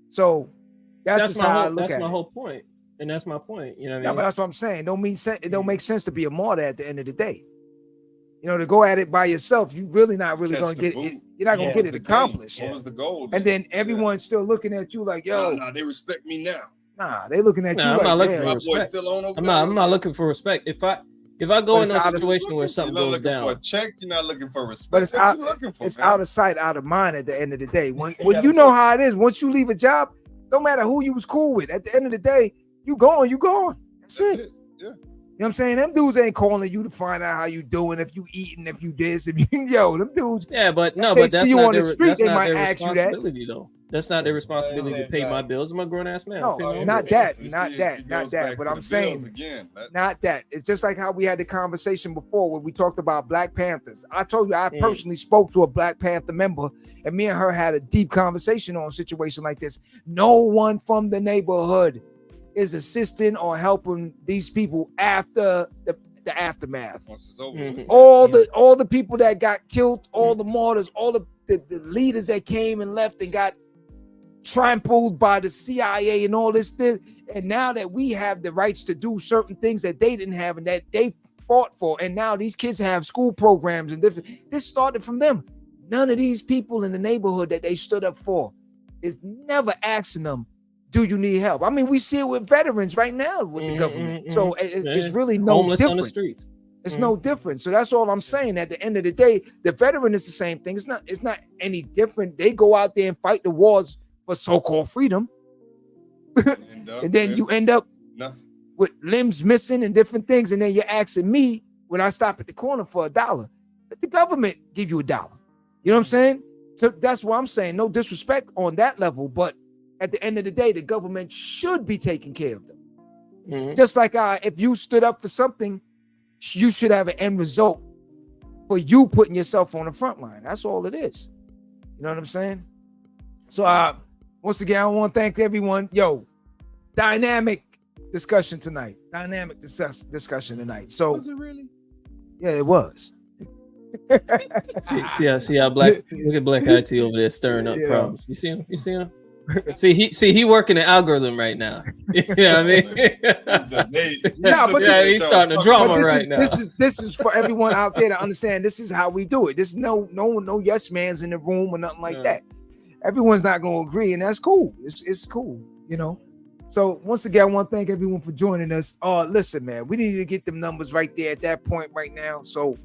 So that's just how I look at it. That's my whole point. And that's my point. You know what I mean? Yeah, but that's what I'm saying. It don't make sense to be a martyr at the end of the day. You know, to go at it by yourself, you really not really going to get it. You're not going to get it accomplished. What was the goal? And then everyone's still looking at you like, yo. Nah, they respect me now. Nah, they looking at you I'm like, not looking damn. for respect. Still on over I'm not looking for respect. If I go in a situation where something goes down, for a check, you're not looking for respect. But it's out. It's out of sight, out of mind. At the end of the day, when you know how it is, once you leave a job, no matter who you was cool with, at the end of the day, you gone. That's it. Yeah. You know what I'm saying? Them dudes ain't calling you to find out how you doing, if you eating, if you this, if you them dudes. Yeah, but no, they but that's see you not on the their, street, that's they not might their ask you that. responsibility, though. That's not their responsibility to pay my bills. I'm a grown ass man. No, not that. But I'm saying, not that. It's just like how we had the conversation before when we talked about Black Panthers. I told you I personally spoke to a Black Panther member, and me and her had a deep conversation on a situation like this. No one from the neighborhood is assisting or helping these people after the aftermath. Once it's over. Mm-hmm. All the people that got killed, all the martyrs, all the leaders that came and left and got trampled by the CIA and all this thing. And now that we have the rights to do certain things that they didn't have and that they fought for, and now these kids have school programs and different. This started from them. None of these people in the neighborhood that they stood up for is never asking them, do you need help? I mean, we see it with veterans right now with the government. So it's really no homeless different. on the streets. It's no different. So that's all I'm saying. At the end of the day, the veteran is the same thing. It's not any different. They go out there and fight the wars for so-called freedom. And then you end up with limbs missing and different things. And then you're asking me when I stop at the corner for $1, let the government give you $1. You know what I'm saying? So that's what I'm saying. No disrespect on that level, but at the end of the day, the government should be taking care of them. Just like if you stood up for something, you should have an end result for you putting yourself on the front line. That's all it is. You know what I'm saying? So once again, I want to thank everyone. Yo, dynamic discussion tonight. Dynamic discussion tonight. So Was it really? Yeah, it was. see how Black look at Black IT over there stirring up problems. You see him? he working the algorithm right now. You know what I mean? He's starting a drama right now. This is for everyone out there to understand. This is how we do it. This is no yes man's in the room or nothing like that. Everyone's not going to agree, and that's cool. It's cool, you know. So once again, I want to thank everyone for joining us. Listen, man, we need to get them numbers right there at that point right now. So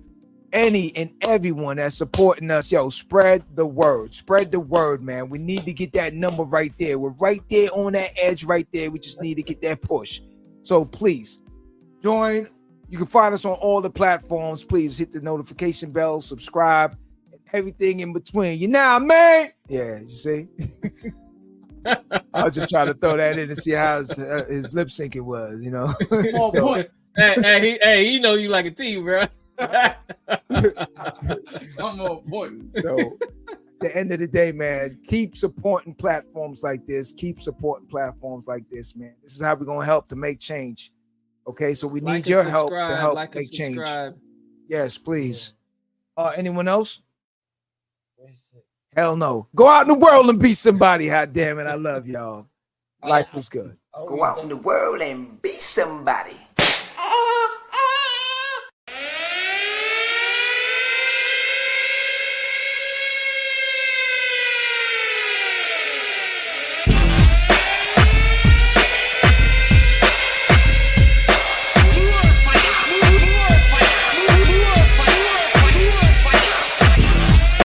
any and everyone that's supporting us, spread the word, man. We need to get that number right there. We're right there on that edge right there. We just need to get that push. So please Join. You can find us on all the platforms. Please hit the notification bell, subscribe, and everything in between. You know what I mean? Yeah, you see? I was just trying to throw that in and see how his lip syncing was, you know? On point. Hey, he know you like a T, bro. I'm on point. So at the end of the day, man, keep supporting platforms like this. Keep supporting platforms like this, man. This is how we're going to help to make change. Okay, so we need your help to help make change. Yes, please. Anyone else? Hell no. Go out in the world and be somebody. God damn it, I love y'all. Life is good. Go out in the world and be somebody.